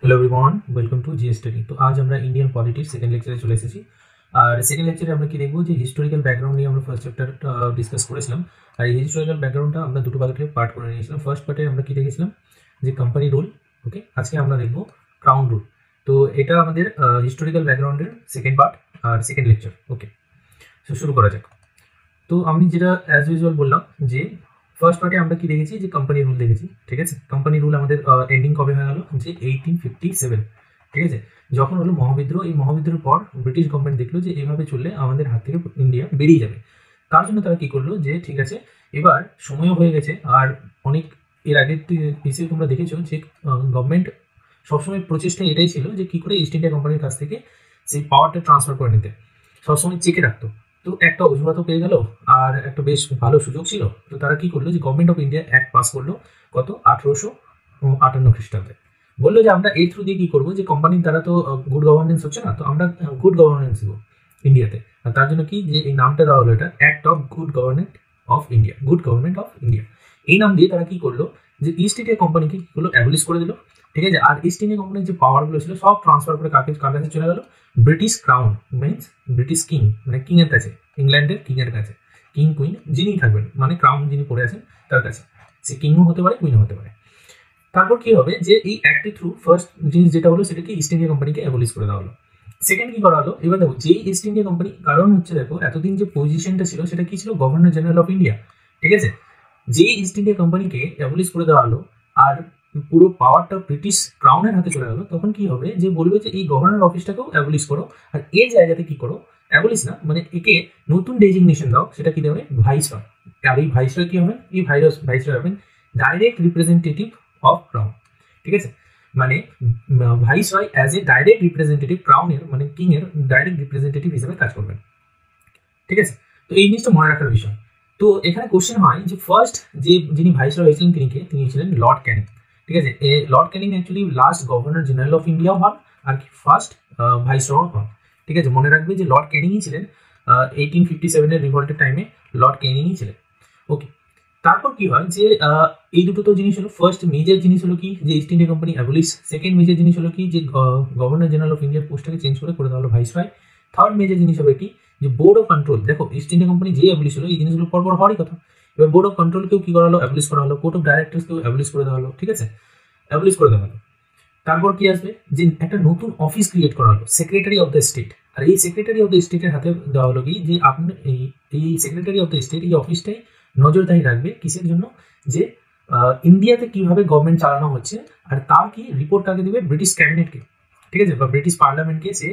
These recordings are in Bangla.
Hello everyone, welcome to GS study. তো আজ আমরা ইন্ডিয়ান পলিটিক্স সেকেন্ড লেকচারে চলে এসেছি। আর সেকেন্ড লেকচারে আমরা কি দেখবো, যে হিস্টোরিক্যাল ব্যাকগ্রাউন্ড নিয়ে আমরা ফার্স্ট চ্যাপ্টার ডিসকাস করেছিলাম। আর এই হিস্টোরিক্যাল ব্যাকগ্রাউন্ডটা আমরা দুটো পার্ট করে নিয়েছিলাম। ফার্স্ট পার্টে আমরা কি দেখেছিলাম, যে কোম্পানি রুল। ওকে, আজকে আমরা দেখবো ক্রাউন রুল। তো এটা আমাদের হিস্টোরিক্যাল ব্যাকগ্রাউন্ডের সেকেন্ড পার্ট আর সেকেন্ড লেকচার। ওকে, তো শুরু করা যাক। তো আমি যেটা অ্যাজ ইউজুয়াল বললাম, যে ফার্স্ট পার্টে আমরা কি দেখেছি, যে কোম্পানি রুল দেখেছি। ঠিক আছে, কোম্পানি রুল আমাদের এন্ডিং কবে হয়ে গেল, যে 1857। ঠিক আছে, যখন হলো মহাবিদ্রোহ। এই মহাবিদ্রোহের পর ব্রিটিশ গভর্নমেন্ট দেখলো যে এইভাবে চললে আমাদের হাত থেকে ইন্ডিয়া বেরিয়ে যাবে। তার জন্য তারা কি করলো, যে ঠিক আছে এবার সময়ও হয়ে গেছে। আর অনেক এর আগের পিছিয়ে তোমরা দেখেছো যে গভর্নমেন্ট সবসময় প্রচেষ্টা এটাই ছিল যে কি করে ইস্ট ইন্ডিয়া কোম্পানির কাছ থেকে সেই পাওয়ারটা ট্রান্সফার করে নিতে, সবসময় চেকে রাখতো। তো একটা অজুহাতও পেয়ে গেল, আর একটা বেশ ভালো সুযোগ ছিল। তো তারা কি করলো, যে government of India act pass করলো কত, 1858 খ্রিস্টাব্দে। বললো যে আমরা এর থ্রু দিয়ে কি করবো, যে কোম্পানির দ্বারা তো গুড গভর্নেন্স হচ্ছে না, তো আমরা গুড গভর্নেন্স দেবো ইন্ডিয়াতে। আর তার জন্য কি, যে এই নামটা দেওয়া হলো, এটা act of good government of India, good government of India. এই নাম দিয়ে তারা কি করলো, যে ইস্ট ইন্ডিয়া কোম্পানিকে কি করলো, অ্যাবলিশ করে দিল। ঠিক আছে, আর ইস্ট ইন্ডিয়া কোম্পানির যে পাওয়ারগুলো ছিল সব ট্রান্সফার করে কার কাছে চলে গেল, British crown means British king, মানে কিং এর কাছে, ইংল্যান্ডের কিং এর কাছে। কিং কুইন যিনি থাকবেন, মানে ক্রাউন যিনি পড়ে আছেন তার কাছে। সে কিংও হতে পারে, কুইনও হতে পারে। তারপর কি হবে, যে এই অ্যাক্টের থ্রু ফার্স্ট জিনিস যেটা হলো, সেটাকে ইস্ট ইন্ডিয়া কোম্পানিকে অ্যাবলিশ করে দেওয়া হলো। সেকেন্ড কি করা হলো, এবার দেখো যেই ইস্ট ইন্ডিয়া কোম্পানি, কারণ হচ্ছে দেখো এতদিন যে পজিশনটা ছিল সেটা কি ছিল, গভর্নর জেনারেল অফ ইন্ডিয়া। ঠিক আছে, যেই ইস্ট ইন্ডিয়া কোম্পানিকে অ্যাবলিশ করে দেওয়া হলো আর পুরো পাওয়ারটা ব্রিটিশ ক্রাউনের হাতে চলে গেল, তখন কি হবে, যে বলবে যে এই গভর্নর অফিসটাকেও অ্যাবলিশ করো, আর এর জায়গাতে কি করো, অ্যাবলিশ না মানে একে নতুন ডেজিগনেশন দাও, সেটা কি দেবে, ভাইসরয়। আর এই ভাইসরয় কি হবেন, এই ভাইসরয় হবেন ডাইরেক্ট রিপ্রেজেন্টেটিভ অফ ক্রাউন। ঠিক আছে, মানে viceroy as a direct representative ক্রাউনের, মানে কিং এর ডাইরেক্ট রিপ্রেজেন্টেটিভ হিসেবে কাজ করবেন। ঠিক আছে, তো এই জিনিসটা মনে রাখার বিষয়। তো এখানে কোশ্চেন হয় যে ফার্স্ট যিনি ভাইসরয় হয়েছিলেন তিনি ছিলেন লর্ড ক্যানিং। ঠিক আছে, Lord Canning actually last governor general of ইন্ডিয়াও হন, আর কি ফার্স্ট ভাইসরয় হন। ঠিক আছে, মনে রাখবে যে লর্ড ক্যানিংই ছিলেন 1857 রিভল্টের টাইমে, লর্ড ক্যানিংই ছিলেন। ওকে, তারপর কি হয়, যে এই দুটো তো জিনিস হলো। ফার্স্ট মেজর জিনিস হলো কি, যে east India company abolish. Second major জিনিস হলো কি, যে গভর্নর জেনারেল অফ ইন্ডিয়ার পোস্টটাকে চেঞ্জ করে দেওয়া হলো ভাইসরয়। থার্ড মেজর জিনিস হবে কি, যে বোর্ড অফ কন্ট্রোল। দেখো ইস্ট ইন্ডিয়া কোম্পানি যে অ্যাবলিশ হলো, এই জিনিসগুলো পরপর হওয়ারই কথা। এবার বোর্ড অফ কন্ট্রোলকেও কি করা হলো, অ্যাবলিশ করা হলো। কোর্ট অফ ডাইরেক্টরসকেও অ্যাবলিশ করে দেওয়া হলো। ঠিক আছে, অ্যাবলিশ করে দেওয়া হলো। তারপর কি আসবে, যে একটা নতুন অফিস ক্রিয়েট করা হলো, সেক্রেটারি অফ দ্য স্টেট। আর এই সেক্রেটারি অফ দ্য স্টেটের হাতে দেওয়া হলো কি, যে আপনি এই সেক্রেটারি অফ দ্য স্টেট এই অফিসটাই নজরদারি রাখবে কিসের জন্য, যে ইন্ডিয়াতে কিভাবে গভর্নমেন্ট চালানো হচ্ছে, আর তার কি রিপোর্ট কাকে দেবে, ব্রিটিশ ক্যাবিনেটকে। ঠিক আছে, বা ব্রিটিশ পার্লামেন্টকে সে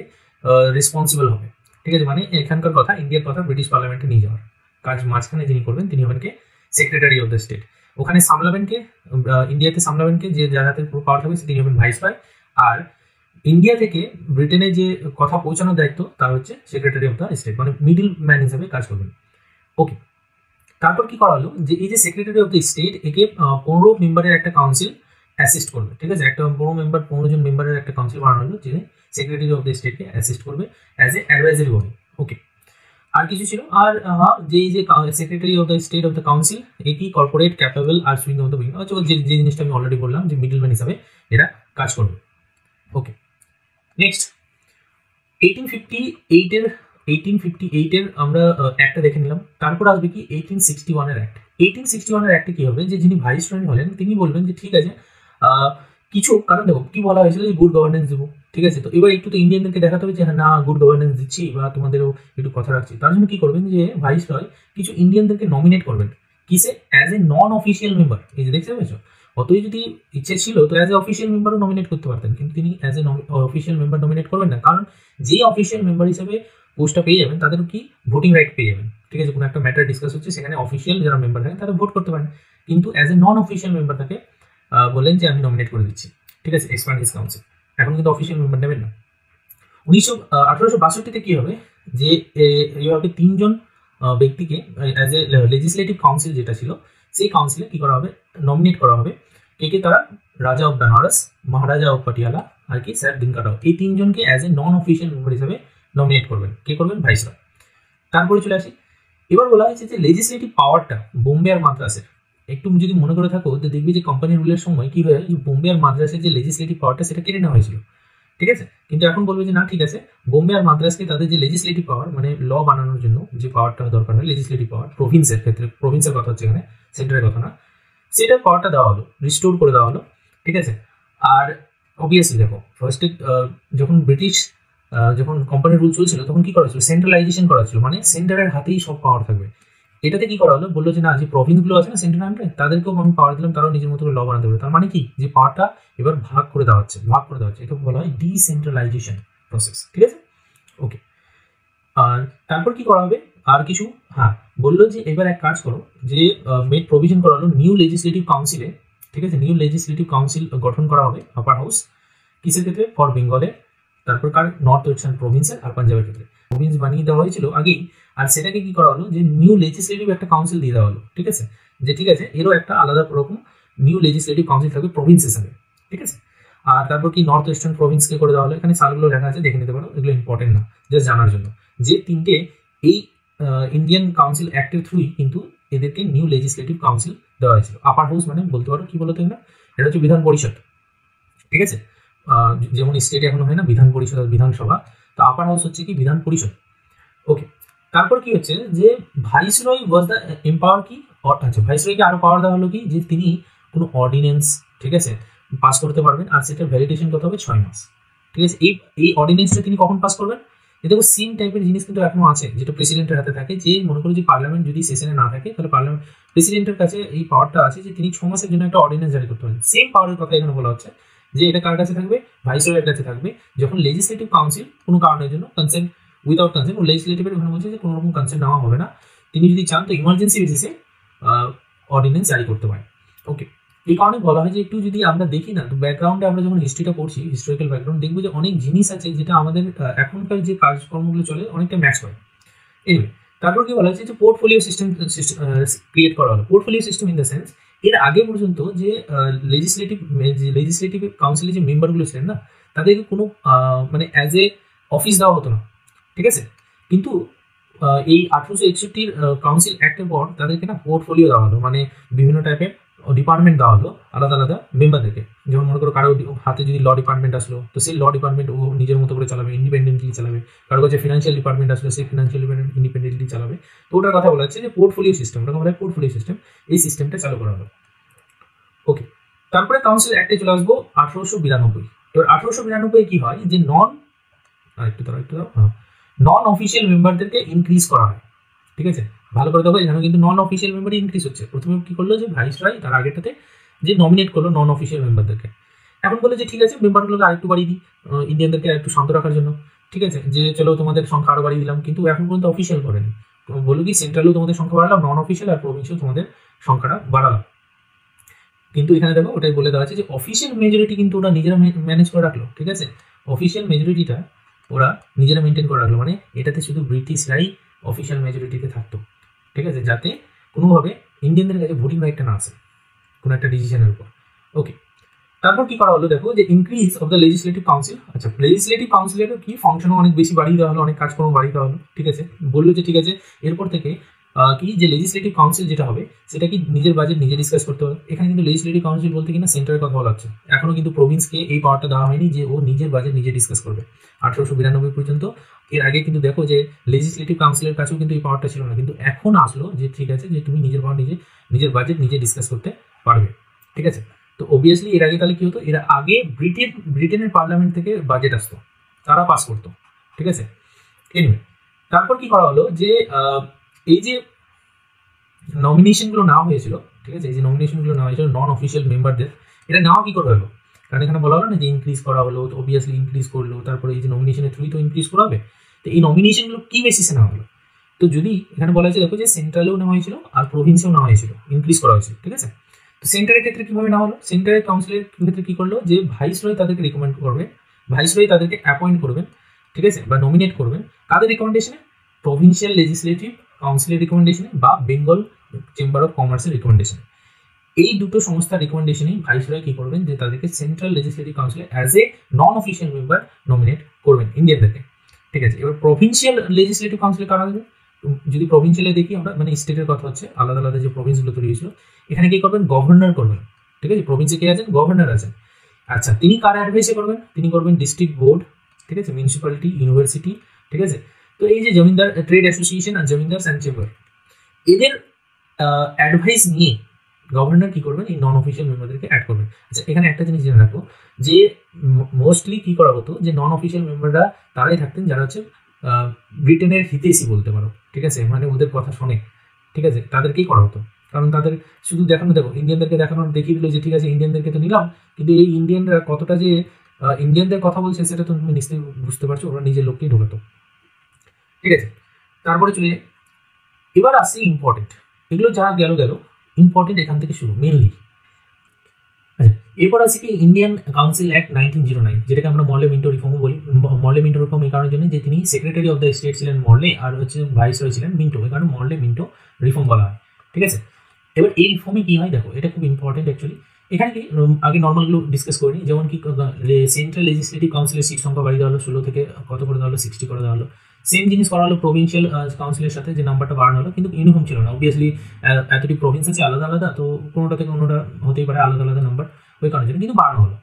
রেসপন্সিবল হবে। ঠিক আছে, মানে এখানকার কথা, ইন্ডিয়ার কথা ব্রিটিশ পার্লামেন্টে নিয়ে যাওয়ার কাজ মাঝখানে যিনি করবেন তিনি হবেন কে, সেক্রেটারি অফ দ্য স্টেট। ওখানে সামলাবেন কে, ইন্ডিয়াতে সামলাবেন কে, যে যার হাতে পুরো পাওয়ার থাকবে তিনি হবেন ভাইসরয়। আর ইন্ডিয়া থেকে ব্রিটেনে যে কথা পৌঁছানোর দায়িত্ব তার হচ্ছে সেক্রেটারি অফ দ্য স্টেট, মানে মিডল ম্যান হিসেবে কাজ করবেন। ওকে, তারপর কি করা হলো, যে এই যে সেক্রেটারি অফ দ্য স্টেট, একে 15 মেম্বারের একটা কাউন্সিল অ্যাসিস্ট করবে। ঠিক আছে, একটা 15 জন মেম্বারের একটা কাউন্সিল বানানো হলো, যে সেক্রেটারি অফ দ্য স্টেটকে অ্যাসিস্ট করবে as a advisory body. Okay, আর কিছু ছিল, আর যে secretary of the state of the council, একই কর্পোরেট ক্যাপেবল আর সুইং অফ দ্য উইং, যে জিনিসটা আমি অলরেডি বললাম, যে মিডলম্যান হিসাবে এরা কাজ করবে। ওকে, নেক্সট 1858 আমরা একটা দেখে নিলাম। তারপর আসবে কি 1861 অ্যাক্ট। 1861 অ্যাক্টে কি হবে, যে যিনি ভাইসরয় হলেন তিনি বলবেন যে ঠিক আছে, কিছু কারণ দেখো কি বলা হয়েছিল, যে গুড গভর্নেন্স দেবো। ঠিক আছে, তো এবার একটু তো ইন্ডিয়ানদেরকে দেখাতে হবে যে হ্যাঁ না, গুড গভর্নেন্স দিচ্ছি বা তোমাদেরও একটু কথা রাখছি। তার জন্য কি করবেন, যে ভাইসরয় কিছু ইন্ডিয়ানদেরকে নমিনেট করবেন কিসে, as a non official member. এই যে দেখতে পেয়েছো, অতই যদি ইচ্ছে ছিল তো অ্যাজ এ অফিসিয়াল মেম্বারও নমিনেট করতে পারতেন, কিন্তু তিনি as a official member nominate করবেন না। কারণ যে অফিসিয়াল মেম্বার হিসেবে পোস্টটা পেয়ে যাবেন তাদের কি ভোটিং রাইট পেয়ে যাবেন। ঠিক আছে, কোনো একটা ম্যাটার ডিসকাস হচ্ছে, সেখানে অফিসিয়াল যারা মেম্বার থাকেন তারা ভোট করতে পারেন, কিন্তু as a non official member তাকে বলেন যে আমি নমিনেট করে দিচ্ছি। ঠিক আছে, এক্সপান্ড হিজ কাউন্সিল। এখন কিন্তু অফিসিয়াল মেম্বার নেবেন না। 1862-তে কি হবে, যে এইভাবে 3 জন ব্যক্তিকে অ্যাজ এ লেজিসলেটিভ কাউন্সিল যেটা ছিল, সেই কাউন্সিলে কি করা হবে, নমিনেট করা হবে। কে তারা, রাজা অফ বেনারস, মহারাজা অফ পাটিয়ালা, আর কি স্যার দিনকা রাও। এই 3 জনকে as a non official member হিসেবে নমিনেট করবেন। কে করবেন, ভাইসরয়। তারপরে চলে আসি, এবার বলা হয়েছে যে লেজিসলেটিভ পাওয়ারটা বোম্বে আর মাদ্রাসের, একটু যদি মনে করে থাকো তো দেখবি যে কোম্পানি রুলের সময় কি হয়, যে বোম্বে আর মাদ্রাসের যে লেজিসলেটিভ পাওয়ারটা সেটা কেড়ে নেওয়া হয়েছিল, ঠিক আছে। কিন্তু এখন বলবে যে না ঠিক আছে, বোম্বে আর মাদ্রাসকে তাদের যে লেজিসলেটিভ পাওয়ার মানে ল বানানোর জন্য যে পাওয়ারটা দরকার হয় লেজিসলেটিভ পাওয়ার, প্রভিন্সের ক্ষেত্রে, প্রভিন্সের কথা হচ্ছে এখানে, সেন্টারের কথা না, সেটা পাওয়ারটা দেওয়া হলো, রিস্টোর করে দেওয়া হলো, ঠিক আছে। আর অবভিয়াসলি দেখো ফার্স্টে যখন ব্রিটিশ যখন কোম্পানি রুল চলছিল তখন কি করা হয়েছিল, সেন্ট্রালাইজেশন করা ছিল, মানে সেন্টারের হাতেই সব পাওয়ার থাকবে। এটাতে কি করা হলো, বললো যে না যে প্রভিন্সগুলো আছে না সেন্ট্রাল আন্ডারে, তাদেরকেও আমি পাওয়ার দিলাম, তারাও নিজের মতো করে ল বানাতে পারে। তার মানে কি, যে পাওয়ারটা এবার ভাগ করে দেওয়া হচ্ছে, এটা বলা হয় ডিসেন্ট্রালাইজেশন প্রসেস, ঠিক আছে। ওকে, আর তারপর কি করা হবে, আর কিছু, হ্যাঁ বললো যে এবার এক কাজ করো, যে মেড প্রভিশন করা হলো নিউ লেজিসলেটিভ কাউন্সিলে, ঠিক আছে, নিউ লেজিসলেটিভ কাউন্সিল গঠন করা হবে আপার হাউস, কিসের ক্ষেত্রে, ফর বেঙ্গলে, তারপর কার, নর্থ ওয়েস্টার্ন প্রভিন্সের আর পাঞ্জাবের ক্ষেত্রে। প্রভিন্স বানিয়ে দেওয়া হয়েছিল আগেই, আর সেটাকে কি করা হলো, যে নিউ লেজিসলেটিভ একটা কাউন্সিল দিয়ে দেওয়া হলো, ঠিক আছে, যে ঠিক আছে এরও একটা আলাদা রকম নিউ লেজিসলেটিভ কাউন্সিল থাকবে প্রভিন্স হিসাবে, ঠিক আছে। আর তারপর কি নর্থ ওয়েস্টার্ন প্রভিন্সকে করে দেওয়া হলো, এখানে সালগুলো লেখা আছে, দেখে নিতে পারো, এগুলো ইম্পর্টেন্ট না, জাস্ট জানার জন্য, যে তিনটে এই ইন্ডিয়ান কাউন্সিল অ্যাক্টের থ্রুই কিন্তু এদেরকে নিউ লেজিসলেটিভ কাউন্সিল দেওয়া হয়েছিল। আপার হাউস মানে বলতে পারো কি বলতো না, এটা হচ্ছে বিধান পরিষদ, ঠিক আছে, যেমন স্টেটে এখনো হয় না বিধান পরিষদ আর বিধানসভা, তো আপার হাউস হচ্ছে কি বিধান পরিষদ। ওকে, তারপর কি হচ্ছে, যে ভাইসরয় ওয়াজ দ্য এম্পাওয়ার কি, আচ্ছা ভাইসরয়কে আরো পাওয়ার দেওয়া হলো কি, যে তিনি কোনো অর্ডিনেন্স, ঠিক আছে, পাস করতে পারবেন, আর সেটার ভ্যালিডেশন কত হবে, 6 মাস, ঠিক আছে। এই অর্ডিনেন্সটা তিনি কখন পাস করবেন, দেখো সেম টাইপের জিনিস কিন্তু এখনো আছে, যেটা প্রেসিডেন্টের হাতে থাকে, যে মনে করো যে পার্লামেন্ট যদি সেশনে না থাকে তাহলে পার্লামেন্ট প্রেসিডেন্টের কাছে এই পাওয়ারটা আছে, যে তিনি 6 মাসের জন্য একটা অর্ডিনেন্স জারি করতে পারেন। সেম পাওয়ারের কথা এখানে বলা হচ্ছে, যে এটা কার কাছে থাকবে, ভাইসরয়ের কাছে থাকবে, যখন লেজিসলেটিভ কাউন্সিল কোনো কারণের জন্য কনসেন্ট, উইদাউট কনসেন্ট, লেজিসলেটিভের ওখানে বলছে যে কোনো রকম কনসেন্ট নেওয়া হবে না, তিনি যদি চান তো ইমার্জেন্সি বেসিসে অর্ডিনেন্স জারি করতে পারেন। ওকে, এই কারণে বলা হয় যে একটু যদি আমরা দেখি না, তো ব্যাকগ্রাউন্ডে আমরা যখন হিস্ট্রিটা পড়ছি, হিস্টোরিক্যাল ব্যাকগ্রাউন্ড, দেখবো যে অনেক জিনিস আছে যেটা আমাদের এখনকার যে কাজকর্মগুলো চলে অনেকটা ম্যাচ করে। এনিওয়ে, তারপর কি বলা হচ্ছে, যে পোর্টফোলিও সিস্টেম ক্রিয়েট করা হলো। Portfolio system in the sense, এর আগে পর্যন্ত যে লেজিসলেটিভ কাউন্সিলের যে মেম্বারগুলো ছিলেন না, তাদেরকে কোনো মানে অ্যাজ এ অফিস দেওয়া হতো না, ঠিক আছে। কিন্তু এই 1861 কাউন্সিল অ্যাক্টের পর তাদেরকে না পোর্টফোলিও দেওয়া হলো, মানে বিভিন্ন টাইপের ডিপার্টমেন্ট দেওয়া হলো আলাদা আলাদা মেম্বারদেরকে। যেমন মনে করো কারো হাতে যদি ল ডিপার্টমেন্ট আসলো, তো সেই ল ডিপার্টমেন্ট ও নিজের মতো করে চালাবে, ইন্ডিপেন্ডেন্টলি চালাবে। কারো কাছে ফিনান্সিয়াল ডিপার্টমেন্ট আসলো, সেই ফিনান্সিয়াল ডিপার্টমেন্ট ইন্ডিপেন্ডেন্টলি চালাবে। তো ওটার কথা বলা হচ্ছে যে পোর্টফোলিও সিস্টেম, ওটাকে বলা হয় পোর্টফোলিও সিস্টেম, এই সিস্টেমটা চালু করা হলো। ওকে, তারপরে কাউন্সিল অ্যাক্টে চলে আসবো 1892। এবার 1892 কি হয়, যে নন অফিসিয়াল মেম্বারদেরকে ইনক্রিজ করা হয়, ঠিক আছে। ভালো করে দেখো, এখানে কিন্তু নন অফিসিয়াল মেম্বারই ইনক্রিজ হচ্ছে। প্রথমে কি করলো, যে ভাইসরয় তার আগেরটাতে যে নমিনেট করলো নন অফিসিয়াল মেম্বারদেরকে, এখন বলে যে ঠিক আছে মেম্বারগুলোকে আরেকটু বাড়িয়ে দিই, ইন্ডিয়ানদেরকে আরেকটু শান্ত রাখার জন্য, ঠিক আছে, যে চলো তোমাদের সংখ্যা আরো বাড়িয়ে দিলাম, কিন্তু এখন পর্যন্ত অফিসিয়াল করেনি। বলো কি সেন্ট্রালেও তোমাদের সংখ্যা বাড়ালাম, নন অফিসিয়াল আর প্রভিন্সিয়াল তোমাদের সংখ্যাটা বাড়ালাম। কিন্তু এখানে দেখো ওটাই বলে দেওয়া আছে যে অফিসিয়াল মেজরিটি কিন্তু ওরা নিজেরা ম্যানেজ করে রাখলো, ঠিক আছে। অফিসিয়াল মেজরিটিটা ওরা নিজেরা মেনটেন করে রাখলো, মানে এটাতে শুধু ব্রিটিশরাই অফিসিয়াল মেজরিটিতে থাকতো, ঠিক আছে, যাতে কোনোভাবে ইন্ডিয়ানদের কাছে ভোটিং রাইটটা না আসে কোনো একটা ডিসিশনের উপর। ওকে, তারপর কি করা হলো, দেখো যে increase of the legislative council. আচ্ছা, লেজিসলেটিভ কাউন্সিলের কি ফাংশনও অনেক বেশি বাড়িয়ে দেওয়া হলো, অনেক কাজকর্ম বাড়িয়ে দেওয়া হলো, ঠিক আছে। বললো যে ঠিক আছে এরপর থেকে কি যে লেজিসলেটিভ কাউন্সিল যেটা হবে সেটা কি নিজের বাজেট নিজে ডিসকাস করতে হবে। এখানে কিন্তু লেজিসলেটিভ কাউন্সিল বলতে কিনা সেন্টারের কথা বলা হচ্ছে, এখনো কিন্তু প্রভিন্সকে এই পাওয়ারটা দেওয়া হয়নি যে ও নিজের বাজেট নিজে ডিসকাস করবে 1892 পর্যন্ত। এর আগে কিন্তু দেখো যে লেজিসলেটিভ কাউন্সিলের কাছেও কিন্তু এই পাওয়ারটা ছিল না, কিন্তু এখন আসলো যে ঠিক আছে যে তুমি নিজের পাওয়ার নিজের বাজেট নিজে ডিসকাস করতে পারবে, ঠিক আছে। তো অবভিয়াসলি এর আগে তাহলে কি হতো, এর আগে ব্রিটেনের পার্লামেন্ট থেকে বাজেট আসতো, তারা পাস করতো, ঠিক আছে। এনিওয়ে, তারপর কি করা হলো, যে এই যে নমিনেশনগুলো নেওয়া হয়েছিল, ঠিক আছে, এই যে নমিনেশনগুলো নেওয়া হয়েছিল নন অফিসিয়াল মেম্বারদের, এটা নেওয়া কি করে হলো, কারণ এখানে বলা হলো না যে ইনক্রিজ করা হলো, তো অবভিয়াসলি ইনক্রিজ করলো, তারপরে এই যে নমিনেশনের থ্রুই তো ইনক্রিজ করা হবে। তো এই নমিনেশনগুলো কি বেসিসে নেওয়া হলো, তো যদি এখানে বলা হয়েছে দেখো যে সেন্ট্রালেও নেওয়া হয়েছিল আর প্রভিন্সেও নেওয়া হয়েছিল, ইনক্রিজ করা হয়েছিল, ঠিক আছে। তো সেন্টারের ক্ষেত্রে কিভাবে নেওয়া হলো, সেন্টারের কাউন্সিলের ক্ষেত্রে কি করলো, যে ভাইসরয় তাদেরকে রিকমেন্ড করবে, ভাইসরয় তাদেরকে অ্যাপয়েন্ট করবেন, ঠিক আছে, বা নমিনেট করবেন, কাদের রিকমেন্ডেশনে, প্রভিন্সিয়াল লেজিসলেটিভ কাউন্সিলের রিকমেন্ডেশনে বা বেঙ্গল চেম্বার অফ কমার্সের রিকমেন্ডেশনে। এই দুটো সংস্থার রিকমেন্ডেশনেই ভাইসরয় কি করবেন, যে তাদেরকে সেন্ট্রাল লেজিসলেটিভ কাউন্সিলে as a non official member nominate করবেন ইন্ডিয়ানদেরকে, ঠিক আছে। এবার প্রভিন্সিয়াল লেজিসলেটিভ কাউন্সিলে কারা দেবে, যদি প্রভিন্সিয়ালে দেখি আমরা, মানে স্টেটের কথা হচ্ছে, আলাদা আলাদা যে প্রভিন্সগুলো তৈরি হয়েছিল, এখানে কি করবেন, গভর্নর করবেন। ঠিক আছে, প্রভিন্সে কে আছেন, গভর্নর আছেন। আচ্ছা, তিনি কার অ্যাডভাইসে করবেন, তিনি করবেন ডিস্ট্রিক্ট বোর্ড, ঠিক আছে, মিউনিসিপ্যালিটি, ইউনিভার্সিটি, ঠিক আছে। তো এই যে জমিদার ট্রেড অ্যাসোসিয়েশন আর জমিদার অ্যান্ড চেম্বার, এদের অ্যাডভাইস নিয়ে গভর্নর কি করবেন, এই নন অফিসিয়াল মেম্বারদেরকে অ্যাড করবেন। আচ্ছা, এখানে একটা জিনিস জেনে রাখো যে মোস্টলি কি করা হতো, যে নন অফিসিয়াল মেম্বাররা তারাই থাকতেন যারা হচ্ছে ব্রিটেনের হিতেশি বলতে পারো, ঠিক আছে, মানে ওদের কথা শোনে, ঠিক আছে, তাদেরকেই করা হতো। কারণ তাদের শুধু দেখানো, দেখো ইন্ডিয়ানদেরকে দেখানো, দেখিয়ে দিল যে ঠিক আছে ইন্ডিয়ানদেরকে তো নিলাম, কিন্তু এই ইন্ডিয়ানরা কতটা যে ইন্ডিয়ানদের কথা বলছে সেটা তো তুমি নিশ্চয়ই বুঝতে পারছো, ওরা নিজের লোককেই ঢোকাতো। ঠিক আছে, তারপরে চলে এবার আসছে ইম্পর্টেন্ট, এগুলো যা গেল গেল, ইম্পর্টেন্ট এখান থেকে শুরু মেনলি। আচ্ছা, এরপর আছে কি ইন্ডিয়ান কাউন্সিল অ্যাক্ট 1909, যেটাকে আমরা মর্লে মিন্টো রিফর্ম বলি। মর্লে মিন্টো রিফর্ম এই কারণের জন্য যে তিনি সেক্রেটারি অফ দ্য স্টেট ছিলেন মর্লে, আর হচ্ছে ভাইসরয় ছিলেন মিন্টো, এই কারণে মর্লে মিন্টো রিফর্ম বলা হয়। ঠিক আছে, এবার এই রিফর্মে কি হয় দেখো, এটা খুব ইম্পর্টেন্ট অ্যাকচুয়ালি। এখানে কি আগে নর্মালগুলো ডিসকাস করিনি, যেমন কি সেন্ট্রাল লেজিসলেটিভ কাউন্সিলের সিট সংখ্যা বাড়িয়ে দেওয়া হলো 16 থেকে কত করে দেওয়া হলো, 60 করে দেওয়া হলো। সেম জিনিস করা হলো প্রভিন্সিয়াল কাউন্সিলের সাথে, যে নাম্বারটা বাড়ানো হলো, কিন্তু ইউনিফর্ম ছিল না। অবভিয়াসলি এতটি প্রভিন্স আছে আলাদা আলাদা, তো কোনোটা থেকে কোনোটা হতেই পারে আলাদা আলাদা নাম্বার, ওই কারণের জন্য কিন্তু বাড়ানো হলো,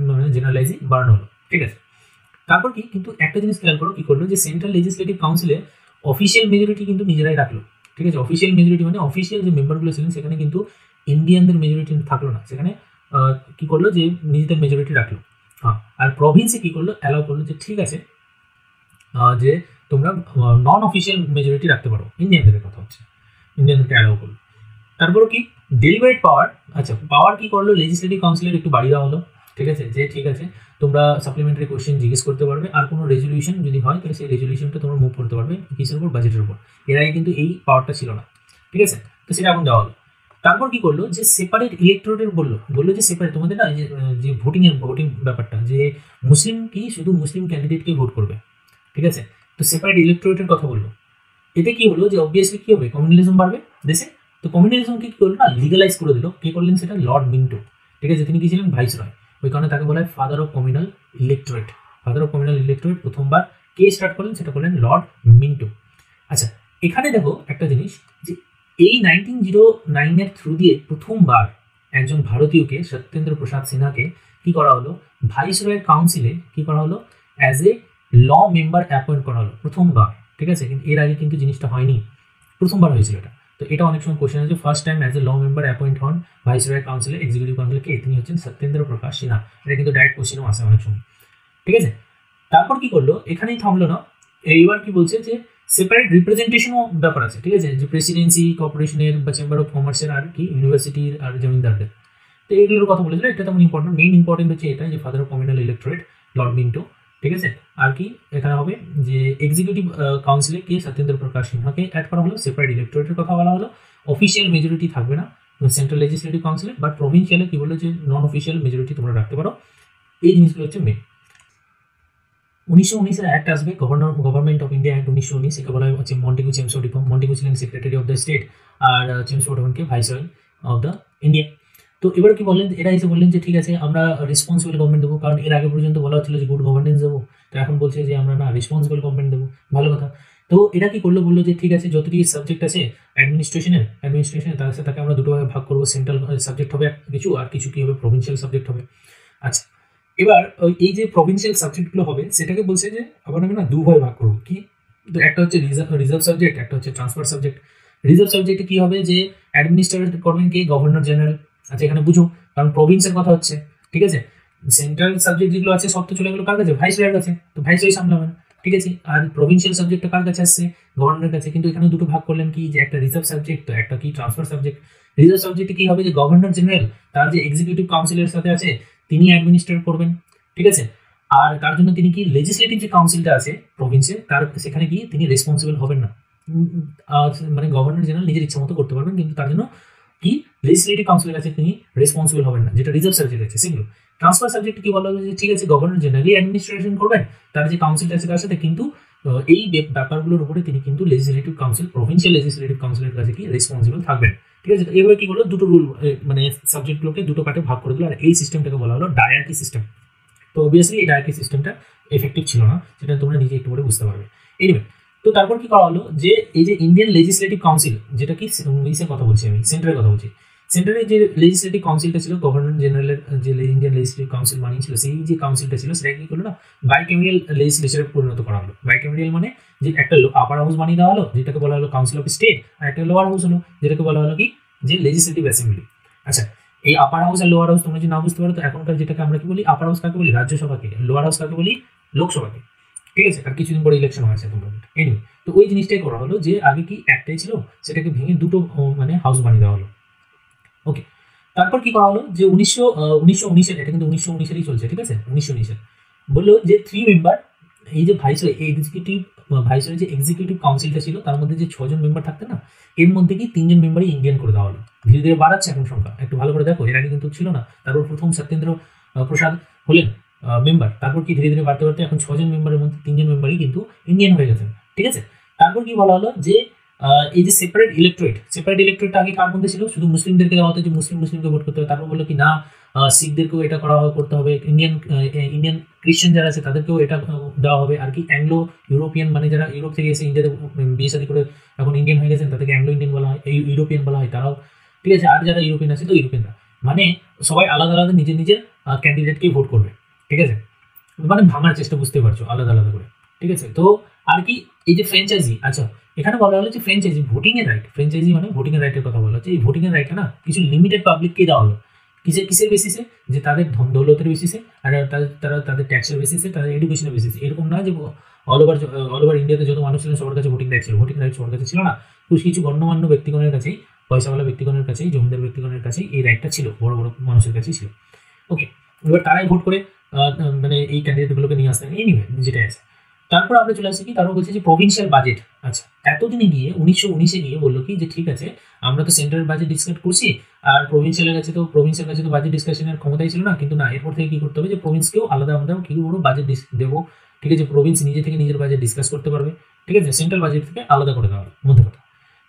মানে জেনারেলাইজি বাড়ানো হলো। ঠিক আছে, তারপর কি, কিন্তু একটা জিনিস খেয়াল করো, কি করলো যে সেন্ট্রাল লেজিসলেটিভ কাউন্সিলে অফিসিয়াল মেজরিটি কিন্তু নিজেরাই রাখলো। ঠিক আছে, অফিসিয়াল মেজরিটি মানে অফিসিয়াল যে মেম্বারগুলো ছিলেন সেখানে কিন্তু ইন্ডিয়ানদের মেজরিটি থাকলো না, সেখানে কি করলো যে নিজেদের মেজরিটি রাখলো। হ্যাঁ, আর প্রভিন্সে কি করলো, অ্যালাউ করলো যে ঠিক আছে যে তোমরা নন অফিসিয়াল মেজরিটি রাখতে পারো, ইন্ডিয়ানদের কথা হচ্ছে, ইন্ডিয়ানদেরকে অ্যালাউ করলো। তারপর কি ডেলিভারেট পাওয়ার, আচ্ছা পাওয়ার কি করলো, লেজিসলেটিভ কাউন্সিলের একটু বাড়িয়ে দেওয়া হলো। ঠিক আছে, যে ঠিক আছে তোমরা সাপ্লিমেন্টারি কোয়েশ্চেন জিজ্ঞেস করতে পারবে, আর কোনো রেজলিউশন যদি হয় তাহলে সেই রেজলিউশনটা তোমরা মুভ করতে পারবে কিসের উপর, বাজেটের উপর। এর আগে কিন্তু এই পাওয়ারটা ছিল না। ঠিক আছে, তো সেটা এখন দেওয়া হলো। তারপর কি করলো, যে সেপারেট ইলেকট্রোরের বললো যে সেপারেট তোমাদের না, যে ভোটিং ব্যাপারটা, যে মুসলিম কি শুধু মুসলিম ক্যান্ডিডেটকে ভোট করবে। ঠিক আছে, তো সেপারেট ইলেকট্রোরেটের কথা বললো। এতে কি হলো, যে অবভিয়াসলি কি হবে, কমিউনালিজম বাড়বে দেশে। তো কমিউনালিজমকে কি করলো না, লিগালাইজ করে দিল। কে করলেন সেটা, লর্ড মিন্টো। ঠিক আছে, তিনি কি ছিলেন, ভাইসরয়, ওই কারণে তাকে বলা হয় father of communal electorate. Father of communal electorate প্রথমবার কে স্টার্ট করলেন, সেটা করলেন লর্ড মিন্টো। আচ্ছা, এখানে দেখো একটা জিনিস, যে এই 1909 থ্রু দিয়ে প্রথমবার একজন ভারতীয়কে, সত্যেন্দ্র প্রসাদ সিনহাকে কি করা হলো, ভাইসরয়ের কাউন্সিলে কি করা হলো, as a law member appoint করা হলো প্রথমবার। ঠিক আছে, কিন্তু এর আগে কিন্তু জিনিসটা হয়নি, প্রথমবার হয়েছিল এটা। তো এটা অনেক সময় কোশ্চেন আছে, first time as a law member appoint হন ভাইসরয়ের কাউন্সিলে, এক্সিকিউটিভ কাউন্সিলে কে, তিনি হচ্ছেন সত্যেন্দ্র প্রকাশ সিনহা। এটা কিন্তু ডাইরেক্ট কোশ্চেনও আসে অনেক সময়। ঠিক আছে, তারপর কি করলো, এখানেই থামলো না, এইবার কি বলছে যে সেপারেট রিপ্রেজেন্টেশনও ব্যাপার আছে। ঠিক আছে, যে প্রেসিডেন্সি, কর্পোরেশনের বা চেম্বার অফ কমার্সের, আর কি ইউনিভার্সিটির আর জমিদারদের, তো এইগুলোর কথা বলেছিল। এটা তেমন ইম্পর্টেন্ট, মেইন ইম্পর্টেন্ট হচ্ছে এটা, যে father of communal electorate Lord Minto. ঠিক আছে, আর কি এখানে হবে, যে এক্সিকিউটিভ কাউন্সিলে কে, সত্যেন্দ্র প্রকাশ সিনহাকে অ্যাড করা হলো। সেপারেট ইলেকট্রেটের কথা বলা হলো, অফিসিয়াল মেজরিটি থাকবে না সেন্ট্রাল লেজিসলেটিভ কাউন্সিলে, বাট প্রভিন্সিয়ালে কি বললো, যে নন অফিসিয়াল মেজরিটি তোমরা রাখতে পারো। এই জিনিসগুলো হচ্ছে মেন। 1919 অ্যাক্ট আসবে, গভর্নমেন্ট অফ ইন্ডিয়া অ্যাক্ট 1919, একে বলা হচ্ছে মন্টেগু চেমসফোর্ড রিফর্ম। মন্টেগু ছিলেন সেক্রেটারি অফ দ্য স্টেট, আর চেমসফোর্ড হনকে ভাইসরয় অফ দ্য ইন্ডিয়া। তো এবার কি বললেন, এরা এসে বললেন যে ঠিক আছে আমরা রেসপন্সিবল গভর্নমেন্ট দেবো, কারণ এর আগে পর্যন্ত বলা হচ্ছিল যে গুড গভর্নেন্স দেবো, তো এখন বলছে যে আমরা না রেসপন্সিবল গভর্নমেন্ট দেবো। ভালো কথা। তো এরা কি করলো, বললো যে ঠিক আছে যতটি সাবজেক্ট আছে অ্যাডমিনিস্ট্রেশনের তার সাথে তাকে আমরা দুটোভাবে ভাগ করবো, সেন্ট্রাল সাবজেক্ট হবে কিছু, আর কিছু কি হবে, প্রভিন্সিয়াল সাবজেক্ট হবে। আচ্ছা, এবার এই যে প্রভিন্সিয়াল সাবজেক্টগুলো হবে সেটাকে বলছে যে আবার আমি না দুভাবে ভাগ করবো। কি, তো একটা হচ্ছে রিজার্ভ সাবজেক্ট, একটা হচ্ছে ট্রান্সফার সাবজেক্ট। রিজার্ভ সাবজেক্টে কি হবে, যে অ্যাডমিনিস্ট্রেট করবেন কে, গভর্নর জেনারেল। আচ্ছা, এখানে বুঝো, কারণ প্রভিন্সের কথা হচ্ছে। ঠিক আছে, সেন্ট্রাল সাবজেক্ট যেগুলো আছে সব তো চলে গেলো কার কাছে, ভাইসরয়ের কাছে, তো ভাইসরয় সামলাবেন। ঠিক আছে, আর প্রভিন্সিয়াল সাবজেক্টটা কার কাছে আসছে, গভর্নরের কাছে। কিন্তু এখানে দুটো ভাগ করলেন, কি যে একটা রিজার্ভ সাবজেক্ট, তো একটা কি ট্রান্সফার সাবজেক্ট। রিজার্ভ সাবজেক্টে কি হবে, যে গভর্নর জেনারেল তার যে এক্সিকিউটিভ কাউন্সিলের সাথে আছে তিনি অ্যাডমিনিস্ট্রেট করবেন। ঠিক আছে, আর তার জন্য তিনি কি লেজিসলেটিভ যে কাউন্সিলটা আছে প্রভিন্সে, তার সেখানে কি তিনি রেসপন্সিবল হবেন না। মানে গভর্নর জেনারেল নিজের ইচ্ছা মতো করতে পারবেন, কিন্তু তার জন্য কি লেজিসলেটিভ কাউন্সিলের কাছে তিনি রেসপন্সিবল হবেন না, যেটা রিজার্ভ সাবজেক্ট আছে সেগুলো। ট্রান্সফার সাবজেক্ট কি বলা হয়েছে, ঠিক আছে গভর্নর জেনারেলি অ্যাডমিনিস্ট্রেশন করবেন, তার যে কাউন্সিলটা আছে তার সাথে, কিন্তু এই ব্যাপারগুলোর উপরে তিনি কিন্তু লেজিসলেটিভ কাউন্সিল, প্রভিন্সিয়াল লেজিসলেটিভ কাউন্সিলের কাছে কি রেসপন্সিবল থাকবেন। ঠিক আছে, এভাবে কি করলো, দুটো রুল, মানে সাবজেক্টগুলোকে দুটো পার্টে ভাগ করে দিল। আর এই সিস্টেমটাকে বলা হলো ডায়ার্কি সিস্টেম। তো অবভিয়াসলি এই ডায়ার্কি সিস্টেমটা এফেক্টিভ ছিল না, সেটা তোমরা নিজে একটু করে বুঝতে পারবে। এনিওয়ে, তো তারপর কি করা হলো যে এই যে ইন্ডিয়ান লেজিসলেটিভ কাউন্সিল, যেটা কি ইসের কথা বলছি আমি, সেন্ট্রালের কথা বলছি, সেন্ট্রালের যে লেজিসলেটিভ কাউন্সিলটা ছিল, গভর্নর জেনারেলের যে ইন্ডিয়ান লেজিসলেটিভ কাউন্সিল বানিয়েছিল, সেই যে কাউন্সিলটা ছিল সেটা কি করলো না বাইক্যামেরিয়াল লেজিসলেচারে পরিণত করা হলো। বাইক্যামেরিয়াল মানে যে একটা আপার হাউস বানিয়ে দেওয়া হলো যেটাকে বলা হলো কাউন্সিল অফ স্টেট, আর একটা লোয়ার হাউস হলো যেটাকে বলা হলো কি যে লেজিসলেটিভ অ্যাসেম্বলি। আচ্ছা, এই আপার হাউস আর লোয়ার হাউস তোমরা যদি না বুঝতে পারো তো এখনকার যেটাকে আমরা কি বলি, আপার হাউস কাকে বলি রাজ্যসভাকে, লোয়ার হাউস কাকে বলি লোকসভাকে, ঠিক আছে। আর কিছুদিন পরে ইলেকশন আছে তোমরা এনিওয়ে। তো ওই জিনিসটাই করা হলো যে আগে কি একটাই ছিল, সেটাকে ভেঙে দুটো মানে হাউস বানিয়ে দেওয়া হলো। ওকে, তারপর কি করা হলো যে 1919 এটা কিন্তু 1919-এরই চলছে, ঠিক আছে, 1919 বললো যে 3 মেম্বার, এই যে ভাইসরয় ভাইসরয় যে এক্সিকিউটিভ কাউন্সিলটা ছিল তার মধ্যে যে 6 জন মেম্বার থাকতেন না, এর মধ্যে কি 3 জন মেম্বারই ইন্ডিয়ান করে দেওয়া হলো। ধীরে ধীরে বাড়াচ্ছে এখন সংখ্যা, একটু ভালো করে দেখো, এর আগে কিন্তু ছিল না। তারপর প্রথম সত্যেন্দ্র প্রসাদ হলেন মেম্বার, তারপর কি ধীরে ধীরে বাড়তে বাড়তে এখন 6 জন মেম্বারের মধ্যে 3 জন মেম্বারই কিন্তু ইন্ডিয়ান হয়ে গেছেন, ঠিক আছে। তারপর কি বলা হলো যে এই যে সেপারেট ইলেকট্রেট আগে কার মধ্যে ছিল, শুধু মুসলিমদেরকে দেওয়া হতো যে মুসলিমকে ভোট করতে হবে। তারপর বললো কি না, শিখদেরকেও এটা করতে হবে, ইন্ডিয়ান ক্রিশ্চিয়ান যারা আছে তাদেরকেও এটা দেওয়া হবে। আর কি অ্যাংলো ইউরোপিয়ান মানে যারা ইউরোপ থেকে এসে ইন্ডিয়াতে বিয়ে শাদী করে এখন ইন্ডিয়ান হয়ে গেছেন তাদেরকে অ্যাংলো ইন্ডিয়ান বলা হয়, ইউরোপিয়ান বলা হয় তারাও, ঠিক আছে। আর যারা ইউরোপিয়ান আছে তো ইউরোপিয়ানরা, মানে সবাই আলাদা আলাদা নিজের নিজের ক্যান্ডিডেটকেই ভোট করবে, ঠিক আছে। মানে ভাঙার চেষ্টা, বুঝতে পারছো, আলাদা আলাদা করে, ঠিক আছে। তো আর কি এই যে ফ্র্যাঞ্চাইজি, আচ্ছা এখানে বলা হলো যে ফ্র্যাঞ্চাইজি ভোটিং এর রাইট, ফ্র্যাঞ্চাইজি মানে ভোটিং এর রাইটের কথা বলা হচ্ছে। এই ভোটিং এর রাইটটা না কিছু লিমিটেড পাবলিককে দেওয়া হলো, কিসের বেসিসে, যে তাদের ধন দৌলতের বেসিসে, আর তারা তাদের ট্যাক্সের বেসিসে, তাদের এডুকেশনের বেসিসে। এরকম না যে অল ওভার ইন্ডিয়াতে যত মানুষ ছিলেন সবার কাছে ভোটিং রাইট ছিল, ভোটিং রাইট সবার কাছে ছিল না। কিছু গণ্যমান্য ব্যক্তিগণের কাছেই, পয়সাওয়ালা ব্যক্তিগণের কাছেই, জমিদার ব্যক্তিগণের কাছেই এই রাইটটা ছিল, বড় বড় মানুষের কাছেই ছিল। ওকে, এবার তারাই ভোট করে মানে এই ক্যান্ডিডেটগুলোকে নিয়ে আসতেন, এনিওয়ে যেটাই আছে। তারপর আমরা চলে আসি কি, তারপর বলছে যে প্রভিন্সিয়াল বাজেট। আচ্ছা, এতদিনে গিয়ে 1919-এ গিয়ে বললো কি যে ঠিক আছে, আমরা তো সেন্ট্রাল বাজেট ডিসকাস করছি, আর প্রভিন্সিয়াল কাছে তো বাজেট ডিসকাশনের ক্ষমতাই ছিল না। কিন্তু না, এরপর থেকে কি করতে হবে যে প্রভিন্সকেও আলাদা আলাদা কি বড় বাজেট দেবো, ঠিক আছে। প্রভিন্স নিজে থেকে নিজের বাজেট ডিসকাস করতে পারবে, ঠিক আছে, সেন্ট্রাল বাজেট থেকে আলাদা করে দেওয়া হলো, মধ্যে কথা।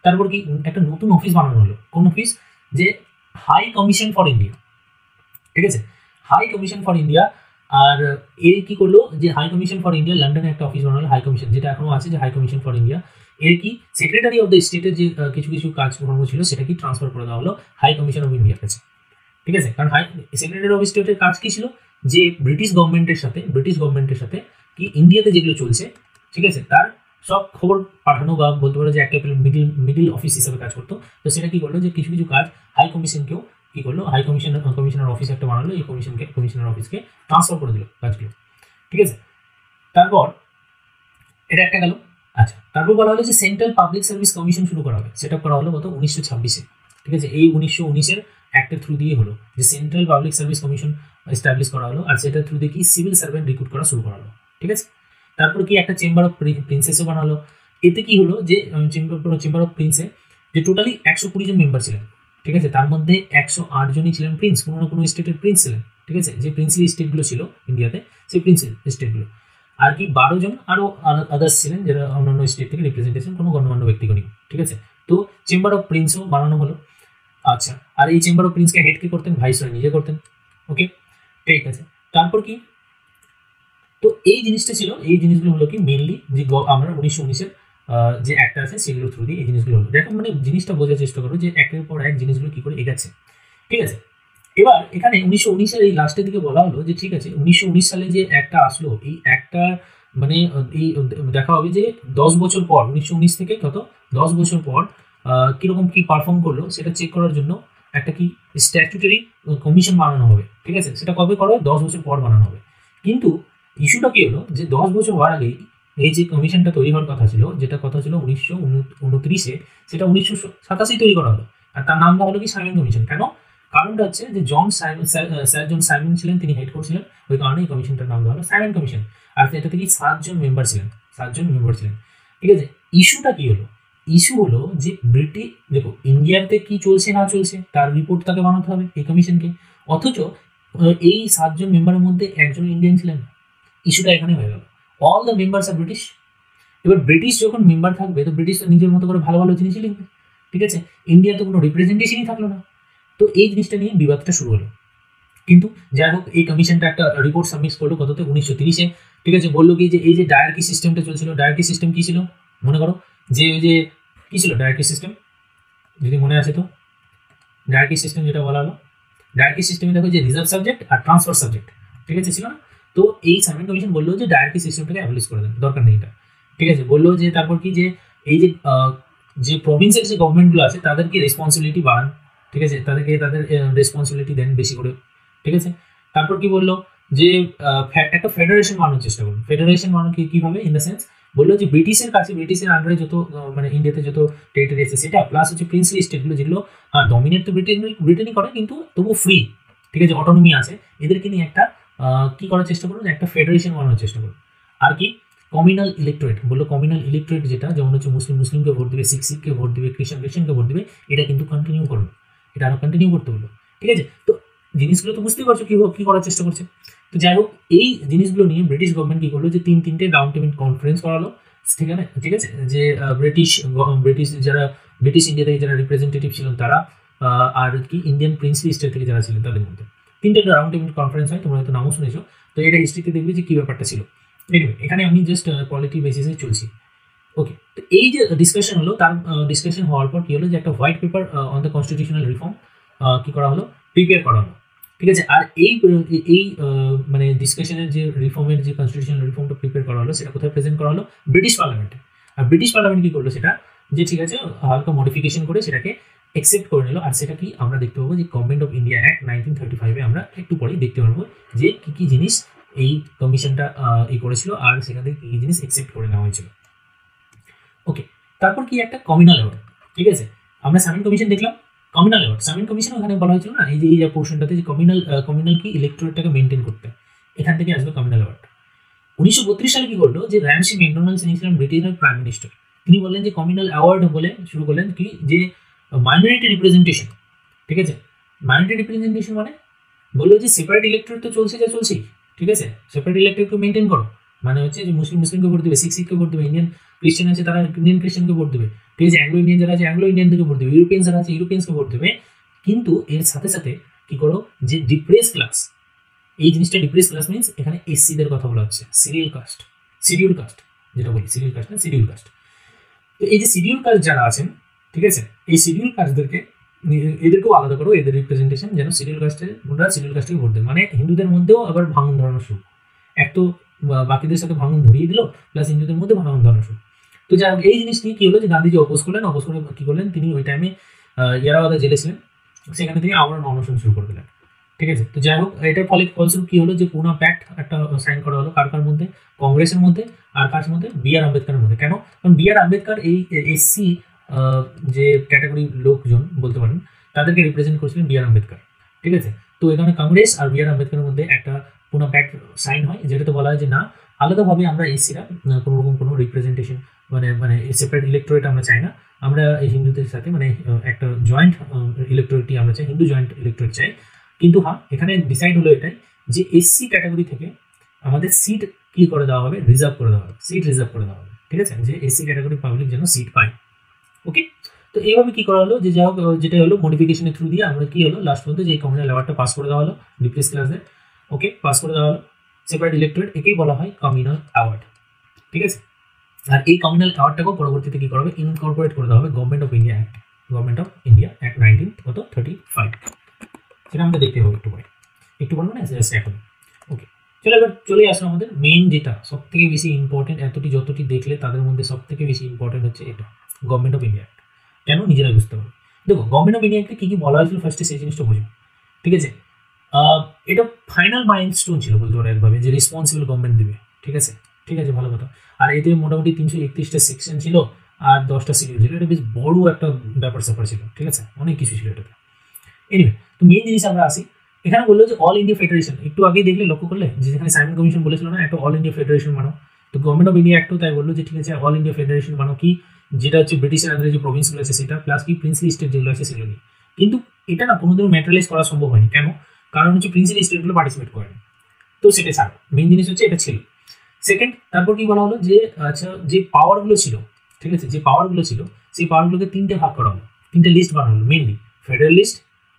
তারপর কি একটা নতুন অফিস বানানো হলো, কোন অফিস, যে হাই কমিশন ফর ইন্ডিয়া, ঠিক আছে, হাই কমিশন ফর ইন্ডিয়া। আর এর কি করলো যে হাই কমিশন ফর ইন্ডিয়া লন্ডনে একটা অফিস বানালো, হাই কমিশন, যেটা এখনো আছে যে হাই কমিশন ফর ইন্ডিয়া। এর কি সেক্রেটারি অফ দ্য স্টেটের যে কিছু কিছু কাজকর্ম ছিল সেটা কি ট্রান্সফার করে দেওয়া হলো হাই কমিশন অফ ইন্ডিয়ার কাছে, ঠিক আছে। কারণ সেক্রেটারি অফ স্টেটের কাজ কি ছিল, যে ব্রিটিশ গভর্নমেন্টের সাথে কি ইন্ডিয়াতে যেগুলো চলছে, ঠিক আছে, তার সব খবর পাঠানো, বা বলতে পারো যে একটা মিডিল অফিস হিসাবে কাজ করতো। তো সেটা কি করলো যে কিছু কিছু কাজ হাই কমিশনকেও কি করলো, হাই কমিশনার অফিস একটা বানালো, এই কমিশনার অফিসকে ট্রান্সফার করে দিল কাজগুলো, ঠিক আছে। তারপর এটা একটা গেল। আচ্ছা, তারপর বলা হলো যে সেন্ট্রাল পাবলিক সার্ভিস কমিশন শুরু করা হবে, সেটা করা হলো কত 1926-এ, ঠিক আছে। এই 1919-এর অ্যাক্টের থ্রু দিয়ে হলো যে central public service commission establish করা হলো, আর সেটার থ্রু দিয়ে কি সিভিল সার্ভেন্ট রিক্রুট করা শুরু করা হলো, ঠিক আছে। তারপর কি একটা চেম্বার অফ প্রিন্সেসও বানালো। এতে কি হলো যে চেম্বার অফ প্রিন্সে যে টোটালি 120 জন মেম্বার ছিলেন, ঠিক আছে। তার মধ্যে 108 জনই ছিলেন প্রিন্স, কোনো না কোনো স্টেটের প্রিন্স ছিলেন, ঠিক আছে, যে প্রিন্সলি স্টেটগুলো ছিল ইন্ডিয়াতে, সেই প্রিন্সলি স্টেটগুলো। আর কি 12 জন আরও আদার্স ছিলেন যারা অন্যান্য স্টেট থেকে রিপ্রেজেন্টেশন, কোনো গণ্যমান্য ব্যক্তিগণ, ঠিক আছে। তো চেম্বার অফ প্রিন্সও বানানো হলো। আচ্ছা, আর এই চেম্বার অফ প্রিন্সকে হেড কে করতেন, ভাইসরয় নিজে করতেন, ওকে, ঠিক আছে। তারপর কি, তো এই জিনিসটা ছিল, এই জিনিসগুলো হলো কি মেনলি যে আমরা 1919-এর যে একটা আছে সেগুলো থ্রু দিয়ে এই জিনিসগুলো হলো। দেখো মানে জিনিসটা বোঝার চেষ্টা করো যে একের পর এক জিনিসগুলো কি করে এগাচ্ছে, ঠিক আছে। এবার এখানে 1919-এর এই লাস্টের দিকে বলা হলো যে ঠিক আছে 1919 সালে যে একটা আসলো, এই একটা মানে এই দেখা হবে যে 10 বছর পর, 1919 থেকে কত 10 বছর পর কিরকম কি পারফর্ম করলো সেটা চেক করার জন্য একটা কি স্ট্যাচুটারি কমিশন বানানো হবে, ঠিক আছে। সেটা কবে করা হবে, 10 বছর পর বানানো হবে। কিন্তু ইস্যুটা কি হলো যে 10 বছর হওয়ার আগেই এই যে কমিশনটা তৈরি হওয়ার কথা ছিল, যেটা কথা ছিল 1929-এ, সেটা 1987 তৈরি করা হলো। আর তার নাম দেওয়া হলো কি সাইমন কমিশন। কেন, কারণটা হচ্ছে যে স্যার জন সাইমন ছিলেন, তিনি হেড করছিলেন, ওই কারণে এই কমিশনটার নাম দেওয়া হলো সাইমন কমিশন। আর এটা থেকে 7 জন মেম্বার ছিলেন, ঠিক আছে। ইস্যুটা কি হলো, ইস্যু হলো যে দেখো ইন্ডিয়াতে কি চলছে না চলছে তার রিপোর্ট তাকে বানাতে হবে এই কমিশনকে, অথচ এই 7 জন মেম্বারের মধ্যে একজন ইন্ডিয়ান ছিলেন। ইস্যুটা এখানে হয়ে গেল, অল দ্য মেম্বার্স আর ব্রিটিশ। এবার ব্রিটিশ যখন মেম্বার থাকবে তো ব্রিটিশ তো নিজের মতো করে ভালো ভালো জিনিসই লিখবে, ঠিক আছে। ইন্ডিয়ার তো কোনো রিপ্রেজেন্টেশনই থাকলো না। তো এই জিনিসটা নিয়ে বিবাদটা শুরু হলো। কিন্তু যাই হোক এই কমিশনটা একটা রিপোর্ট সাবমিট করলো কততে 1930-এ, ঠিক আছে। বললো কি যে এই যে ডায়ার্কি সিস্টেমটা চলছিল, ডায়ার্কি সিস্টেম কি ছিল, মনে করো যে ওই যে কী ছিল ডায়ার্কি সিস্টেম, যদি মনে আছে তো ডায়ার্কি সিস্টেম যেটা বলা হলো, ডায়ার্কি সিস্টেমে দেখো যে রিজার্ভ সাবজেক্ট আর ট্রান্সফার সাবজেক্ট, ঠিক আছে ছিল না? তো এই সাইমন কমিশন বললো যে ডায়ার্কি সিস্টেমটাকে অ্যাবলিশ করে দেন, দরকার নেই এটা, ঠিক আছে। বললো যে তারপর কি যে এই যে প্রভিন্সের যে গভর্নমেন্টগুলো আছে তাদেরকে রেসপন্সিবিলিটি বাড়ান, ঠিক আছে, তাদের রেসপন্সিবিলিটি দেন বেশি করে, ঠিক আছে। তারপর কি বললো যে একটা ফেডারেশন বানানোর চেষ্টা করুন। ফেডারেশন বানানো কীভাবে, ইন দ্য সেন্স বললো যে ব্রিটিশের কাছে, ব্রিটিশের আন্ডারে যত মানে ইন্ডিয়াতে যত টেরিটরি আছে সেটা, প্লাস হচ্ছে প্রিন্সলি স্টেটগুলো যেগুলো ডমিনেট তো ব্রিটেনই করে কিন্তু তবু ফ্রি, ঠিক আছে, অটোনমি আছে, এদেরকে নিয়ে একটা কি করার চেষ্টা করুন, একটা ফেডারেশন বানানোর চেষ্টা করুন। আর কি কমিউনাল ইলেকটোরেট বললো, কমিউনাল ইলেকটোরেট যেটা যেমন হচ্ছে মুসলিমকে ভোট দেবে, শিখকে ভোট দেবে, খ্রিস্টানকে ভোট দেবে, এটা কিন্তু কন্টিনিউ করবে, এটা আরও কন্টিনিউ করতে হলো, ঠিক আছে। তো জিনিসগুলো তো বুঝতেই পারছো কী করার চেষ্টা করছে। তো যাই হোক এই জিনিসগুলো নিয়ে ব্রিটিশ গভর্নমেন্ট কী করলো যে তিনটে রাউন্ড টেবিল কনফারেন্স করালো, ঠিক আছে, যে ব্রিটিশ যারা ব্রিটিশ ইন্ডিয়া থেকে যারা রিপ্রেজেন্টেটিভ ছিলেন তারা, আর কি ইন্ডিয়ান প্রিন্সলি স্টেট থেকে যারা ছিলেন তাদের মধ্যে তিনটে রাউন্ড টেবিল কনফারেন্স হয়, তোমরা হয়তো নামও শুনেছো। তো এটা হিস্ট্রিতে দেখবে যে কী ব্যাপারটা ছিল। এনিওয়ে এখানে আমি জাস্ট পলিটি বেসিসে চলছি। ওকে, তো এই যে ডিসকাশন হলো, তার ডিসকাশন হওয়ার পর কী হলো যে একটা white paper on the constitutional reform কী করা হলো, প্রিপেয়ার করা হলো, ঠিক আছে। আর এই মানে ডিসকাশনের যে রিফর্মের যে কনস্টিটিউশনাল রিফর্মটা প্রিপেয়ার করা হলো সেটা কোথায় প্রেজেন্ট করা হলো, ব্রিটিশ পার্লামেন্টে। আর ব্রিটিশ পার্লামেন্ট কী করলো সেটা, যে ঠিক আছে হালকা মডিফিকেশন করে সেটাকে অ্যাকসেপ্ট করে নিল। আর সেটা কি আমরা দেখতে পাবো যে গভর্নমেন্ট অফ ইন্ডিয়া অ্যাক্ট 1935-এ আমরা একটু পরেই দেখতে পারবো যে কী কী জিনিস এই কমিশনটা করেছিল আর সেখান থেকে কী কী জিনিস অ্যাকসেপ্ট করে নেওয়া হয়েছিল। ওকে, তারপর কি একটা কমিউনাল অ্যাওয়ার্ড, ঠিক আছে। আমরা সামিন কমিশন দেখলাম, কমিউনাল অ্যাওয়ার্ড, সামিন কমিশন ওখানে বলা হয়েছিল না এই যে পোর্শনটাতে যে কমিউনাল কি ইলেকটোরেটটাকে মেনটেন করতে, এখান থেকে আসবে কমিউনাল অ্যাওয়ার্ড। 1932 সালে কি করলো যে র্যামসি ম্যাকডোনাল্ডস তিনি ছিলেন ব্রিটেনের প্রাইম মিনিস্টার, তিনি বললেন যে কমিউনাল অ্যাওয়ার্ড বলে শুরু করলেন কি যে মাইনরিটি রিপ্রেজেন্টেশন, ঠিক আছে। মাইনরিটি রিপ্রেজেন্টেশন মানে বললো যে সেপারেট ইলেকটোরেট তো চলছে যা চলছেই, ঠিক আছে, সেপারেট ইলেকটোরেটকে মেনটেন করো, মানে হচ্ছে যে মুসলিমকে ভোট দেবে, শিখকে ভোট দেবে, ইন্ডিয়ান ক্রিশ্চিয়ান আছে তারা ইন্ডিয়ান ক্রিশ্চিয়ানকে ভোট দেবে, ঠিক আছে, অ্যাংলো ইন্ডিয়ান যারা আছে অ্যাংলো ইন্ডিয়ানদেরকে ভোট দেবে, ইউরোপিয়ান যারা আছে ইউরোপিয়ানসকে ভোট দেবে। কিন্তু এর সাথে সাথে কি করো যে ডিপ্রেস ক্লাস, এই জিনিসটা ডিপ্রেস ক্লাস মিনস এখানে এসসিদের কথা বলা হচ্ছে, শিডিউল কাস্ট যেটা বলি, শিডিউল কাস্ট না শিডিউল কাস্ট। তো এই যে শিডিউল কাস্ট যারা আছেন, ঠিক আছে, এই শিডিউল কাস্টদেরকে এদেরকেও আলাদা করো, এদের রিপ্রেজেন্টেশন যেন শিডিউল কাস্টকে ভোট দেয়। মানে হিন্দুদের মধ্যেও আবার ভাঙন ধরানো শুরু, এক তো বাকিদের সাথে ভাঙন ধরিয়ে দিল, প্লাস হিন্দুদের মধ্যে ভাঙন ধরানো শুরু। তো যাই হোক এই জিনিস নিয়ে কী হলো যে গান্ধীজি অপোজ করে কী করলেন, তিনি ওই টাইমে ইয়ারাওয়াদা জেলে ছিলেন, সেখানে তিনি আবার অনশন শুরু করে দিলেন, ঠিক আছে। তো যাই হোক এটার ফলস্বরূপ কী হলো যে পুনা প্যাক্ট একটা সাইন করা হলো, কার মধ্যে, কংগ্রেসের মধ্যে, আর কার মধ্যে, বি.আর. আম্বেদকরের মধ্যে। কেন? কারণ বি.আর. আম্বেদকর এই এসসি যে ক্যাটাগরি লোকজন বলতে পারেন তাদেরকে রিপ্রেজেন্ট করছিলেন বি.আর. আম্বেদকর, ঠিক আছে। তো এখানে কংগ্রেস আর বি.আর. আম্বেদকরের মধ্যে একটা পুনা প্যাক্ট সাইন হয়, যেটাতে বলা হয় যে না, আলাদাভাবে আমরা এসসিরা কোনো রকম কোনো রিপ্রেজেন্টেশন মানে সেপারেট ইলেকটোরেট আমরা চাই না, আমরা এই হিন্দুদের সাথে মানে একটা জয়েন্ট ইলেকটোরেটই আমরা চাই, হিন্দু জয়েন্ট ইলেকটোরেট চাই। কিন্তু হ্যাঁ এখানে ডিসাইড হলো এটাই যে এসসি ক্যাটাগরি থেকে আমাদের সিট কি করে দেওয়া হবে, রিজার্ভ করে দেওয়া হবে, সিট রিজার্ভ করে দেওয়া হবে, ঠিক আছে, যে এসসি ক্যাটাগরি পাবলিক যেন সিট পায়। ওকে, তো এইভাবে কি করা হলো যে যাই হোক যেটা হলো মডিফিকেশনের থ্রু দিয়ে আমরা কি হলো লাস্ট পর্যন্ত যে কমিউনাল অ্যাওয়ার্ডটা পাস করে দেওয়া হলো ডিপ্রেস ক্লাসে, ওকে, পাস করে দেওয়া হলো সেপারেট ইলেকটোরেট, একেই বলা হয় কমিউনাল অ্যাওয়ার্ড, ঠিক আছে। আর এই কমিউনাল অ্যাওয়ার্ডটাকেও পরবর্তীতে কী করা হবে, ইনকর্পোরেট করে দেওয়া হবে গভর্নমেন্ট অফ ইন্ডিয়া অ্যাক্ট 1935, সেটা আমরা দেখতে পাবো একটু বলবো না এখন। ওকে, চলো এবার চলে আসলো আমাদের মেইন যেটা সব থেকে বেশি ইম্পর্টেন্ট, যতটি দেখলে তাদের মধ্যে সব থেকে বেশি ইম্পর্টেন্ট হচ্ছে এটা, গভর্নমেন্ট অফ ইন্ডিয়া অ্যাক্ট। কেন নিজেরা বুঝতে পারবে। দেখো গভর্নমেন্ট অফ ইন্ডিয়া অ্যাক্টে কী কী বলা হয়েছিল ফার্স্টে সেই জিনিসটা বুঝো, ঠিক আছে। এটা ফাইনাল মাইলস্টোন ছিল বলতে পারো একভাবে, যে রেসপন্সিবল গভর্নমেন্ট দেবে, ঠিক আছে, ভালো কথা। আর এতে মোটামুটি 331টা সেকশন ছিল আর 10টা শিডিউল ছিল, এটা বেশ বড় একটা ব্যাপার স্যাপার ছিল, ঠিক আছে, অনেক কিছু ছিল এটাতে। এনিওয়ে, তো মেইন জিনিস আমরা আসি, এখানে বললো যে অল ইন্ডিয়া ফেডারেশন, একটু আগে দেখলে লক্ষ্য করলে যে যেখানে সাইমন কমিশন বলেছিল না একটা অল ইন্ডিয়া ফেডারেশন বানাও, তো গভর্নমেন্ট অফ ইন্ডিয়া অ্যাক্টও তাই বললো যে ঠিক আছে অল ইন্ডিয়া ফেডারেশন বানাও, কি যেটা হচ্ছে ব্রিটিশের আন্ডারে যে প্রভিন্সগুলো আছে সেটা, প্লাস কি প্রিন্সলি স্টেট যেগুলো আছে সেগুলো নিয়ে। কিন্তু এটা না কোনোদিনও ম্যাটেরিয়ালাইজ করা সম্ভব হয়নি, কেন? কারণ হচ্ছে প্রিন্সলি স্টেটগুলো পার্টিসিপেট করেনি, তো সেটা ছাড়ো, মেইন জিনিস হচ্ছে এটা ছিল। সেকেন্ড, তারপর কি বলা হলো যে আচ্ছা যে পাওয়ারগুলো ছিল, ঠিক আছে, যে পাওয়ারগুলো ছিল সেই পাওয়ারগুলোকে তিনটে ভাগ করা হলো, তিনটে লিস্ট বানানো হলো, mainly federal list,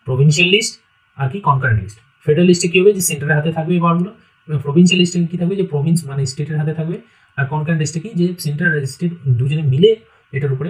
provincial list আর কি কনকারেন্ট লিস্ট। ফেডারেল লিস্টে কী হবে যে সেন্টারের হাতে থাকবে এই পাওয়ারগুলো, প্রভিন্সিয়াল লিস্টে কী থাকবে যে প্রভিন্স মানে স্টেটের হাতে থাকবে, আর কনকারেন্ট লিস্টে কি, যে সেন্ট্রাল আর স্টেট দুজনে মিলে এটার উপরে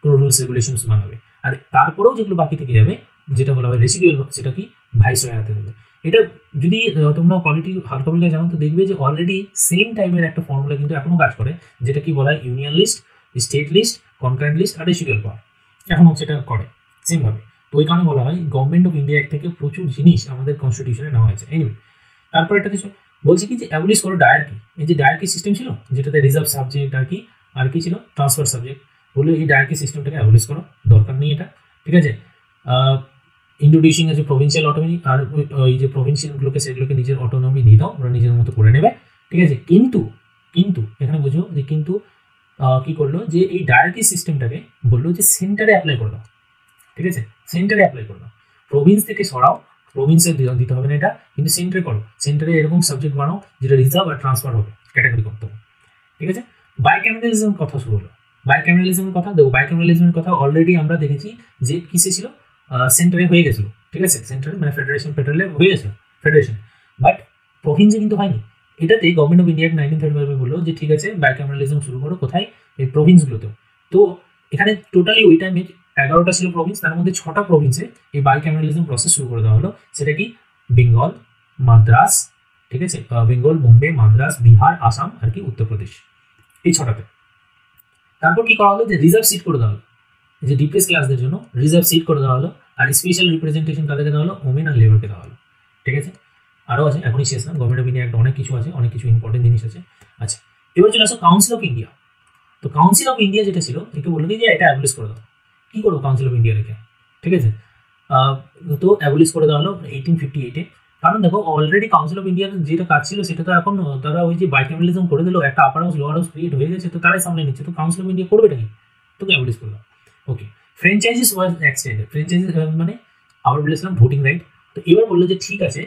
কোনো রুলস রেগুলেশনস বানাবে। আর তারপরেও যেগুলো বাকি থেকে যাবে, যেটা বলা হয় রেসিডুয়াল, সেটা কি ভাইসরয়ের হাতে দেবে। এটা যদি তোমরা পলিটি হালকা বলে জানো তো দেখবে যে অলরেডি সেম টাইপের একটা ফর্মুলা কিন্তু এখনো কাজ করে, যেটা কি বলা হয় union list, state list, concurrent list আর রেসিডুয়াল পাওয়ার, এখনও সেটা করে সেমভাবে। তো ওই কারণে বলা হয় গভর্নমেন্ট অফ ইন্ডিয়া থেকে প্রচুর জিনিস আমাদের কনস্টিটিউশনে নেওয়া হয়েছে। এনিওয়ে, তারপর একটা কিছু বলছি কি যে অ্যাবলিশ করো ডায়ার্কি। এই যে ডায়ার্কি সিস্টেম ছিল, যেটাতে রিজার্ভ সাবজেক্ট আর কি ছিল ট্রান্সফার সাবজেক্ট, বলে এই ডায়ার্কি সিস্টেমটাকে অ্যাবলিশ করো, দরকার নেই এটা, ঠিক আছে। ইন্ট্রোডিউসিং আছে প্রভিন্সিয়াল অটোনমি, আর ওই যে প্রভিন্সিয়ালগুলোকে সেগুলোকে নিজের অটোনমি দিয়ে দাও, ওরা নিজের মতো করে নেবে, ঠিক আছে। কিন্তু কিন্তু এখানে বুঝো যে কিন্তু কি করলো, যে এই ডায়ার্কি সিস্টেমটাকে বললো যে সেন্টারে অ্যাপ্লাই করে দাও, ঠিক আছে, সেন্টারে অ্যাপ্লাই করে দাও, প্রভিন্স থেকে সরাও, প্রভিন্সে দিতে হবে না এটা, কিন্তু সেন্টারে করো, সেন্টারে এরকম সাবজেক্ট বানাও যেটা রিজার্ভ আর ট্রান্সফার হবে, ক্যাটাগরি করতে হবে, ঠিক আছে। বাইক্যামেরালিজমের কথা শুরু হলো। বাইক্যামেরালিজমের কথা দেখো, বাইক্যামেরালিজমের কথা অলরেডি আমরা দেখেছি যে কিসে ছিল, সেন্টারে হয়ে গেছিল, ঠিক আছে, সেন্টারে মানে ফেডারেলে হয়ে গেছিল ফেডারেশন, বাট প্রভিন্সে কিন্তু হয়নি। এটাতে গভর্নমেন্ট অফ ইন্ডিয়া 1935 বললো যে ঠিক আছে বাইক্যামেরালিজম শুরু করো, কোথায়, এই প্রভিন্সগুলোতেও। তো এখানে টোটালি ওই টাইমে 11টা ছিল প্রভিন্স, তার মধ্যে 6টা প্রভিন্সে এই বাইক্যামেরালিজম প্রসেস শুরু করে দেওয়া হলো। সেটা কি বেঙ্গল, মাদ্রাস, ঠিক আছে, বেঙ্গল, বোম্বে, মাদ্রাস, বিহার, আসাম আর কি উত্তরপ্রদেশ, এই 6টাতে। তারপর কি করা হলো, যে রিজার্ভ সিট করে দেওয়া হলো, যে ডিপ্রেস ক্লাসদের জন্য রিজার্ভ সিট করে দেওয়া হলো, আর স্পেশাল রিপ্রেজেন্টেশন কাদেরকে দেওয়া হলো, ওমেন আর লেবারকে দেওয়া হলো, ঠিক আছে। আরও আছে, এখনই শেষ না, গভর্নমেন্ট অফ ইন্ডিয়া একটা অনেক কিছু আছে, অনেক কিছু ইম্পর্টেন্ট জিনিস আছে। আচ্ছা, এবার চলে আসো কাউন্সিল অফ ইন্ডিয়া। তো কাউন্সিল অফ ইন্ডিয়া যেটা ছিল, একে বললো যে এটা অ্যাবলিশ করে দাও। কী করবো কাউন্সিল অফ ইন্ডিয়া রেখে, ঠিক আছে। তো অ্যাবলিশ করে দেওয়া হলো 1858-এ। কারণ দেখো অলরেডি কাউন্সিল অফ ইন্ডিয়ার যেটা কাজ ছিল সেটা তো এখন তারা ওই যে বাইক্যামেরালিজম করে দিল, একটা আপার হাউস লোয়ার হাউস ক্রিয়েট হয়ে গেছে, তো তারাই সামনে নিচ্ছে, তো কাউন্সিল অফ ইন্ডিয়া করবে নাকি, তোকে অ্যাবলিশ করে দাও। ওকে, ফ্র্যাঞ্চাইজিস ওয়াজ এক্সটেন্ডেড। ফ্র্যাঞ্চাইজিস মানে আবার বলেছিলাম ভোটিং রাইট। তো এবার বললো যে ঠিক আছে,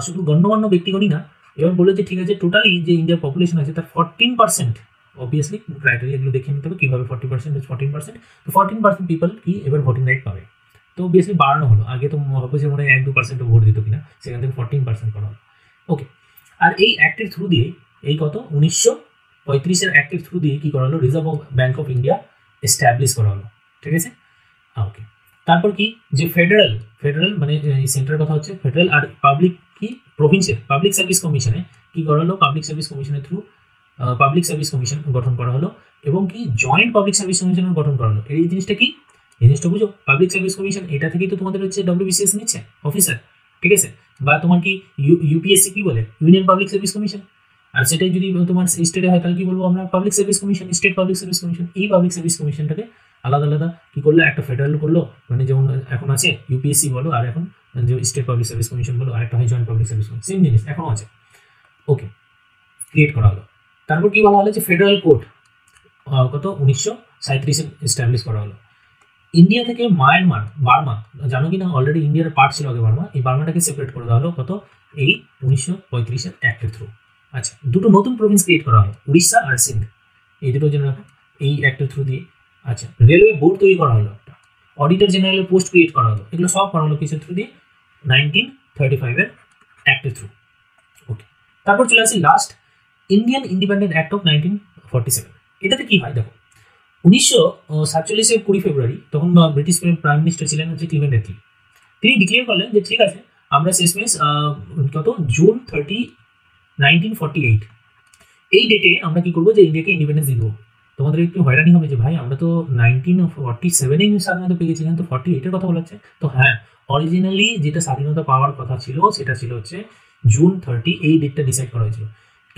শুধু গণ্যমান্য ব্যক্তিগণই না, এবার বললো যে ঠিক আছে টোটালি যে ইন্ডিয়ার পপুলেশন আছে তার 14%, অবভিয়াসলি ক্রাইটেরিয়াগুলো দেখে নিতে হবে কীভাবে 14%, তো 14% পিপল কি এবার ভোটিং রাইট পাবে। তো অবভিয়াসলি বাড়ানো হলো, আগে তো ভাবো যে মনে হয় 1-2% ভোট দিত কিনা, সেখান থেকে 14% করা হলো। ওকে, আর এই অ্যাক্টের থ্রু দিয়ে এই কত 1935-এর অ্যাক্টের থ্রু দিয়ে কী করা হলো, reserve bank of India establish করা হলো, ঠিক আছে। ওকে, তারপর কি, যে ফেডারেল মানে এই সেন্টারের কথা হচ্ছে ফেডারেল, আর পাবলিক কি প্রভিন্সিয়াল পাবলিক সার্ভিস কমিশনে কী করা হলো, পাবলিক সার্ভিস কমিশনের থ্রু পাবলিক সার্ভিস কমিশন গঠন করা হলো, এবং কি জয়েন্ট পাবলিক সার্ভিস কমিশনের গঠন করা হলো। এই জিনিসটা কি, এই জিনিসটা বুঝো, পাবলিক সার্ভিস কমিশন এটা থেকেই তো তোমাদের হচ্ছে WBCS নিচ্ছে অফিসার, ঠিক আছে, বা তোমার কি ইউপিএসসি কি বলে, ইউনিয়ন পাবলিক সার্ভিস কমিশন, আর সেটাই যদি তোমার স্টেটে হয় তাহলে কি বলবো আমরা, public service commission, state public service commission. এই পাবলিক সার্ভিস কমিশনটাকে আলাদা আলাদা কি করলো, একটা ফেডারেল করলো, মানে যেমন এখন আছে ইউপিএসসি বলো, আর এখন যে স্টেট পাবলিক সার্ভিস কমিশন বলো, আর একটা হয় joint public service commission, same জিনিস এখনও আছে। ওকে, ক্রিয়েট করা হলো। তারপর কি বলা হলো, যে ফেডারেল কোর্ট কত 1937-এ এস্টাবলিশ করা হলো। ইন্ডিয়া থেকে বার্মা, জানো কি না অলরেডি ইন্ডিয়ার পার্ট ছিল আগে বার্মা, এই বার্মাটাকে সেপারেট করে দেওয়া হলো কত, এই 1935-এর অ্যাক্টের থ্রু। আচ্ছা, দুটো নতুন প্রভিন্স ক্রিয়েট করা হলো, উড়িষ্যা আর সিন্ধ, এই দুটো জন্য এই অ্যাক্টের থ্রু দিয়ে। আচ্ছা, রেলওয়ে বোর্ড তৈরি করা হলো, একটা অডিটর জেনারেলের পোস্ট ক্রিয়েট করা হলো, এগুলো সব করা হলো কিসের থ্রু দিয়ে, 1935-এর অ্যাক্টের থ্রু। ওকে, তারপর চলে আসি last, Indian independent act of 1947। এটাতে কি হয় দেখো, 1947-এর 20 ফেব্রুয়ারি তখন ব্রিটিশ প্রাইম মিনিস্টার ছিলেন হচ্ছে ক্লিমেন্ট অ্যাটলি। তিনি ডিক্লেয়ার করলেন যে ঠিক আছে আমরা শেষমেশ কত জুন 30, 1948 এই ডেটে আমরা কি করবো, যে ইন্ডিয়াকে ইন্ডিপেন্ডেন্স দিয়ে দেবো। তোমাদের একটু হয়রানি হবে যে ভাই আমরা তো 1947-এই স্বাধীনতা পেয়ে গেছি, তো 48-এর কথা বলাচ্ছে। তো হ্যাঁ, অরিজিনালি যেটা স্বাধীনতা পাওয়ার কথা ছিল সেটা ছিল হচ্ছে জুন 30, এই ডেটটা ডিসাইড করা হয়েছিল।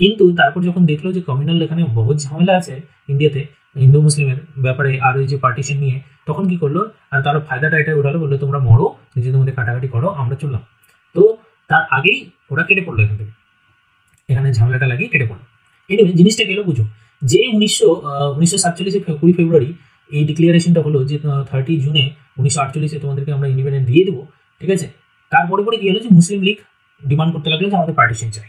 কিন্তু তারপর যখন দেখলো যে কমিউনাল এখানে বহুত ঝামেলা আছে ইন্ডিয়াতে হিন্দু মুসলিমের ব্যাপারে, আর ওই যে পার্টিশন নিয়ে, তখন কি করলো, আর তারা ফায়দাটা এটা উঠালো, বললো তোমরা মরো, নিজেদের মধ্যে কাটাকাটি করো, আমরা চললাম। তো তার আগেই ওরা কেটে পড়লো এখান থেকে, এখানে ঝামেলাটা লাগিয়ে কেটে পড়লো। এনিওয়ে জিনিসটা গেলো বুঝো, যে 1947-এর 20 ফেব্রুয়ারি এই ডিক্লিয়ারেশনটা হলো যে 30 জুনে 1948-এ তোমাদেরকে আমরা ইন্ডিপেন্ডেন্ট দিয়ে দেবো, ঠিক আছে। তারপরে পরে কি হলো, যে মুসলিম লীগ ডিমান্ড করতে লাগলো যে আমাদের পার্টিশন চাই,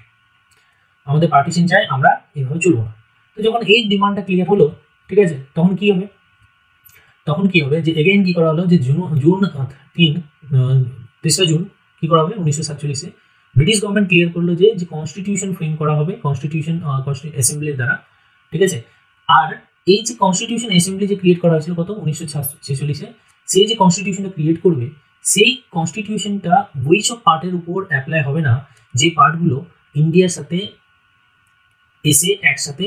আমরা এইভাবে চলবো না। তো যখন এই ডিমান্ডটা ক্লিয়ার হলো, ঠিক আছে, তখন কি হবে, যে এগেইন কি করা হলো, যে জুন 3 জুন কি করা হবে 1947-এ ব্রিটিশ গভর্নমেন্ট ক্লিয়ার করলো যে কনস্টিটিউশন ফ্রেম করা হবে, কনস্টিটিউশন অ্যাসেম্বলির দ্বারা, ঠিক আছে। আর এই যে কনস্টিটিউশন অ্যাসেম্বলি যে ক্রিয়েট করা হয়েছিল কত 1946-এ, সেই যে কনস্টিটিউশনটা ক্রিয়েট করবে সেই কনস্টিটিউশনটা ওই সব পার্টের উপর অ্যাপ্লাই হবে না যে পার্টগুলো ইন্ডিয়ার সাথে এসে একসাথে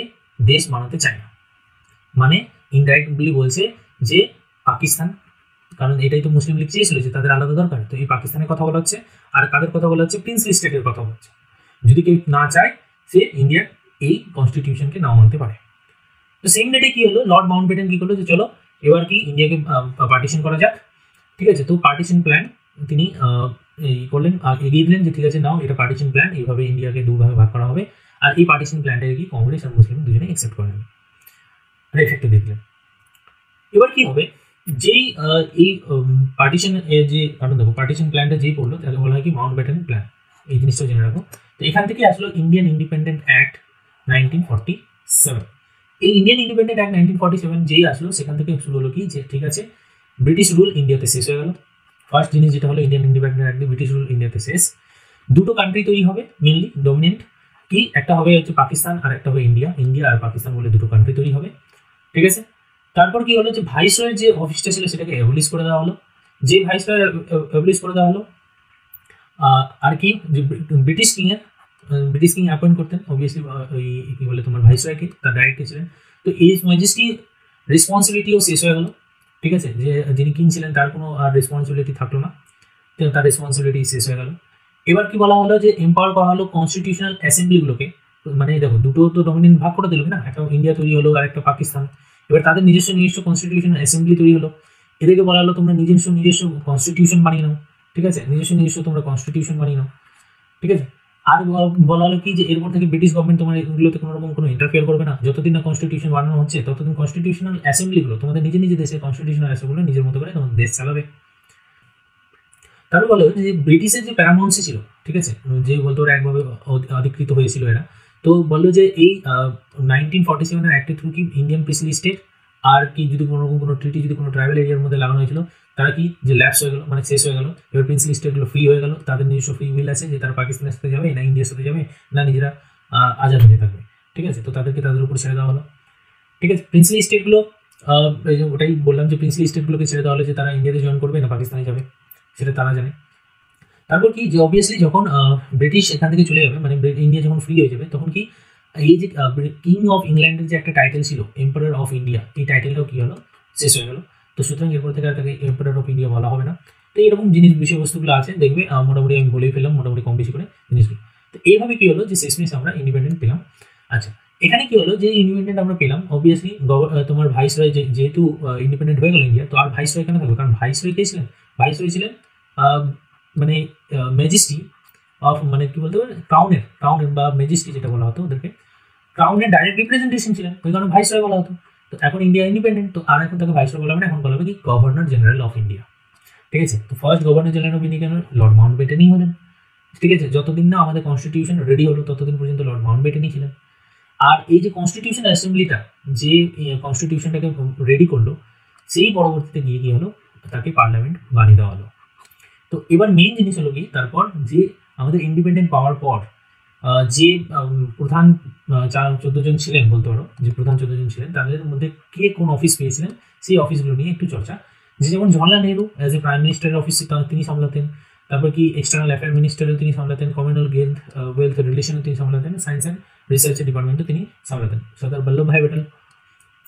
দেশ বানাতে চায় না। মানে ইনডাইরেক্টলি বলছে যে পাকিস্তান, কারণ এটাই তো মুসলিম লীগ চেয়েছিল যে তাদের আলাদা দরকার, তো এই পাকিস্তানের কথা বলা হচ্ছে। আর কাদের কথা বলা হচ্ছে? প্রিন্সলি স্টেটের কথা বলা হচ্ছে। যদি কেউ না চায় সে ইন্ডিয়ার এই কনস্টিটিউশনকে নাও মানতে পারে। তো সেম ডেটে কি হলো, লর্ড মাউন্টব্যাটেন কি করলো যে চলো এবার কি ইন্ডিয়াকে পার্টিশন করা যাক, ঠিক আছে। তো পার্টিশন প্ল্যান তিনি এই করলেন, এগিয়ে দিলেন যে ঠিক আছে নাও এটা পার্টিশন প্ল্যান, এইভাবে ইন্ডিয়াকে দুভাগে ভাগ করা হবে। আর এই পার্টিশন প্ল্যানটাকে কি কংগ্রেস আর মুসলিম দুজনে অ্যাকসেপ্ট করে নেবে, আর এফেক্টে দেখলেন। এবার কি হবে, যেই এই পার্টিশন যে কারণ দেখো পার্টিশন প্ল্যানটা যেই পড়লো তাকে বলা হয় কি মাউন্টব্যাটেন প্ল্যান, এই জিনিসটা জেনে রাখো। তো এখান থেকে আসলো ইন্ডিয়ান ইন্ডিপেন্ডেন্ট অ্যাক্ট 1947। এই ইন্ডিয়ান ইন্ডিপেন্ডেন্ট অ্যাক্ট 1947 যেই আসলো সেখান থেকে শুরু হলো কি যে ঠিক আছে ব্রিটিশ রুল ইন্ডিয়াতে শেষ হয়ে গেল। ফার্স্ট জিনিস যেটা হলো Indian independent act, British rule ইন্ডিয়াতে শেষ। দুটো কান্ট্রি তৈরি হবে মেনলি ডমিনেন্ট, কি একটা হবে হচ্ছে পাকিস্তান আর একটা হবে ইন্ডিয়া। ইন্ডিয়া আর পাকিস্তান বলে দুটো কান্ট্রি তৈরি হবে, ঠিক আছে। তারপর কি হলো যে ভাইসরয়ের যে অফিসটা ছিল সেটাকে অ্যাবলিশ করে দেওয়া হলো। যে ভাইসরয় অ্যাবলিশ করে দেওয়া হলো, আর কি যে ব্রিটিশ কিং অ্যাপয়েন্ট করতেন অবভিয়াসলি ওই কি বলে তোমার ভাইসরয়কে, তার ডাইরেক্টর ছিলেন। তো এই ম্যাজেস্টি রেসপন্সিবিলিটিও শেষ হয়ে গেল, ঠিক আছে। যে যিনি কিং ছিলেন তার কোনো আর রেসপন্সিবিলিটি থাকলো না, তার রেসপন্সিবিলিটি শেষ হয়ে গেল। এবার কি বলা হলো যে এম্পাওয়ার করা হলো কনস্টিটিউশনাল অ্যাসেম্বলিগুলোকে। মানে দেখো দুটো তো ডমিনেন্ট ভাগ করে দিল না, একটা ইন্ডিয়া তৈরি হলো আর একটা পাকিস্তান। এবার তাদের নিজস্ব কনস্টিটিউশনাল অ্যাসেম্বলি তৈরি হলো। এদেরকে বলা হলো তোমরা নিজস্ব কনস্টিটিউশন বানিয়ে নাও, ঠিক আছে। নিজস্ব তোমরা কনস্টিটিউশন বানিয়ে নাও, ঠিক আছে। আর বলা হলো কি যে এরপর থেকে ব্রিটিশ গভর্নমেন্ট তোমার এগুলোতে কোনো রকম কোনো ইন্টারফেয়ার করবে না। যতদিন না কনস্টিটিউশন বানানো হচ্ছে ততদিন কনস্টিটিউশনাল অ্যাসেম্বলিগুলো তোমাদের নিজের দেশের কনস্টিটিউশনাল অ্যাসেম্বলি নিজের মতো করে তোমাদের দেশ চালাবে। তারপর বলো যে ব্রিটিশের যে প্যারামাউন্সি ছিল, ঠিক আছে, যে বলতো ওরা একভাবে অধিকৃত হয়েছিল এরা। তো বললো যে এই 1947 অ্যাক্টের থ্রু কি ইন্ডিয়ান প্রিন্সলি স্টেট আর কি যদি কোনো রকম কোনো ট্রিটি যদি কোনো ট্রাইবাল এরিয়ার মধ্যে লাগানো হয়েছিল তারা কি যে ল্যাপস হয়ে গেল, মানে শেষ হয়ে গেল। এবার প্রিন্সলি স্টেটগুলো ফ্রি হয়ে গেল, তাদের নিজস্ব ফ্রি উইল আছে যে তারা পাকিস্তানের সাথে যাবে না ইন্ডিয়ার সাথে যাবে না নিজেরা আজাদ হয়ে থাকবে, ঠিক আছে। তো তাদেরকে তাদের উপর ছেড়ে দেওয়া হলো, ঠিক আছে। প্রিন্সলি স্টেটগুলো ওটাই বললাম যে প্রিন্সলি স্টেটগুলোকে ছেড়ে দেওয়া হলো যে তারা ইন্ডিয়াতে জয়েন করবে না পাকিস্তানে যাবে, সেটা তারা জানে। তারপর কি যে অবভিয়াসলি যখন ব্রিটিশ এখান থেকে চলে যাবে, মানে ইন্ডিয়া যখন ফ্রি হয়ে যাবে তখন কি এই যে কিং অফ ইংল্যান্ডের যে একটা টাইটেল ছিল এম্পারার অফ ইন্ডিয়া, এই টাইটেলটাও কি হলো শেষ হয়ে গেল। তো সুতরাং এরপর থেকে আর তাকে এম্পারার অফ ইন্ডিয়া বলা হবে না। তো এরকম বিষয়বস্তুগুলো আছে দেখবে, মোটামুটি আমি বলেই ফেললাম মোটামুটি কম বেশি করে জিনিসগুলো। তো এইভাবে কি হলো যে শেষমেশ আমরা ইন্ডিপেন্ডেন্ট পেলাম। আচ্ছা, এখানে কি হলো যে ইন্ডিপেন্ডেন্ট আমরা পেলাম, অবভিয়াসলি তোমার ভাইসরয় যেহেতু ইন্ডিপেন্ডেন্ট হয়ে গেল ইন্ডিয়া, তো আর ভাইসরয় কেন থাকবে? কারণ ভাইসরয় কে ছিলেন? ভাইসরয় ছিলেন মানে ম্যাজেস্টি অফ, মানে কি বলতে পারে ক্রাউনের বা ম্যাজেস্টি যেটা বলা হতো ওদেরকে, ক্রাউনের ডাইরেক্ট রিপ্রেজেন্টেশন ছিলেন, ওই কারণে ভাইসরয় বলা হতো। তো এখন ইন্ডিয়া ইন্ডিপেন্ডেন্ট, তো আর এখন তাকে ভাইসরয় বলা হবে না, এখন বলা হবে কি গভর্নর জেনারেল অফ ইন্ডিয়া, ঠিক আছে। তো first governor general of India কেন? লর্ড মাউন্টব্যাটেনই হলেন, ঠিক আছে। যতদিন না আমাদের কনস্টিটিউশন রেডি হলো ততদিন পর্যন্ত লর্ড মাউন্টব্যাটেনই ছিলেন। আর এই যে কনস্টিটিউশন অ্যাসেম্বলিটা যে কনস্টিটিউশনটাকে রেডি করলো সেই পরবর্তীতে গিয়ে কি হলো তাকে পার্লামেন্ট বানিয়ে দেওয়া হলো। তো এবার মেইন জিনিস হলো কি তারপর যে আমাদের ইন্ডিপেন্ডেন্ট পাওয়ার পর যে প্রধান 14 জন ছিলেন বলতে পারো, যে প্রধান 14 জন ছিলেন তাদের মধ্যে কে কোন অফিস পেয়েছিলেন সেই অফিসগুলো নিয়ে একটু চর্চা। যে যেমন Jawaharlal Nehru as a prime মিনিস্টারের অফিস তিনি সামলাতেন, তারপর কি এক্সটার্নাল অ্যাফেয়ার মিনিস্টারও তিনি সামলাতেন, কমনওয়েলথ ওয়েলথ রিলেশনও তিনি সামলাতেন, সায়েন্স অ্যান্ড রিসার্চের ডিপার্টমেন্টও তিনি সামলাতেন, Sardar Vallabhbhai Patel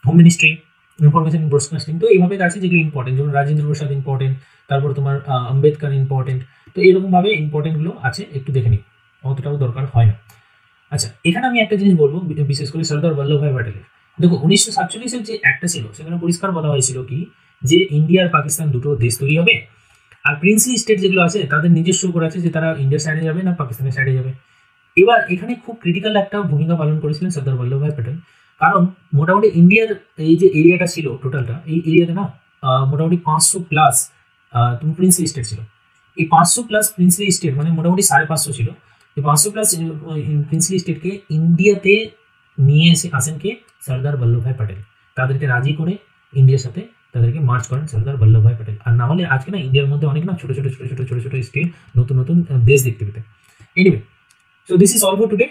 home ministry, information broadcasting. তো এইভাবে আছে যেগুলো ইম্পর্টেন্ট, যেমন রাজেন্দ্র প্রসাদ ইম্পর্টেন্ট, তারপর তোমার আম্বেদকর ইম্পর্টেন্ট। তো এরকমভাবে ইম্পর্টেন্টগুলো আছে, একটু দেখে নিই, অতটাও দরকার হয় না। আচ্ছা, এখানে আমি একটা জিনিস বলবো বিশেষ করে সর্দার বল্লভভাই প্যাটেলের। দেখো 1947-এর যে একটা ছিল সেখানে পরিষ্কার বলা হয়েছিল কি যে ইন্ডিয়া আর পাকিস্তান দুটো দেশ তৈরি হবে, আর প্রিন্সলি স্টেট যেগুলো আছে তাদের নিজস্ব করে আছে যে তারা ইন্ডিয়ার সাইডে যাবে না পাকিস্তানের সাইডে যাবে। এবার এখানে খুব ক্রিটিক্যাল একটা ভূমিকা পালন করেছিলেন সর্দার বল্লভভাই প্যাটেল, কারণ মোটামুটি ইন্ডিয়ার এই যে এরিয়াটা ছিল টোটালটা, এই এরিয়াতে না মোটামুটি 500+ তুমি প্রিন্সলি স্টেট ছিল। এই 500+ প্রিন্সলি স্টেট মানে মোটামুটি 550 ছিল। এই 500+ প্রিন্সলি স্টেটকে ইন্ডিয়াতে নিয়ে আসেন কে? সর্দার বল্লভভাই প্যাটেল। তাদেরকে রাজি করে ইন্ডিয়ার সাথে তাদেরকে মার্চ করেন সর্দার বল্লভভাই প্যাটেল। আর না হলে আজকে না ইন্ডিয়ার মধ্যে অনেক না ছোট ছোট স্টেট, নতুন দেশ দেখতে পেতে। Anyway, so this is all for today.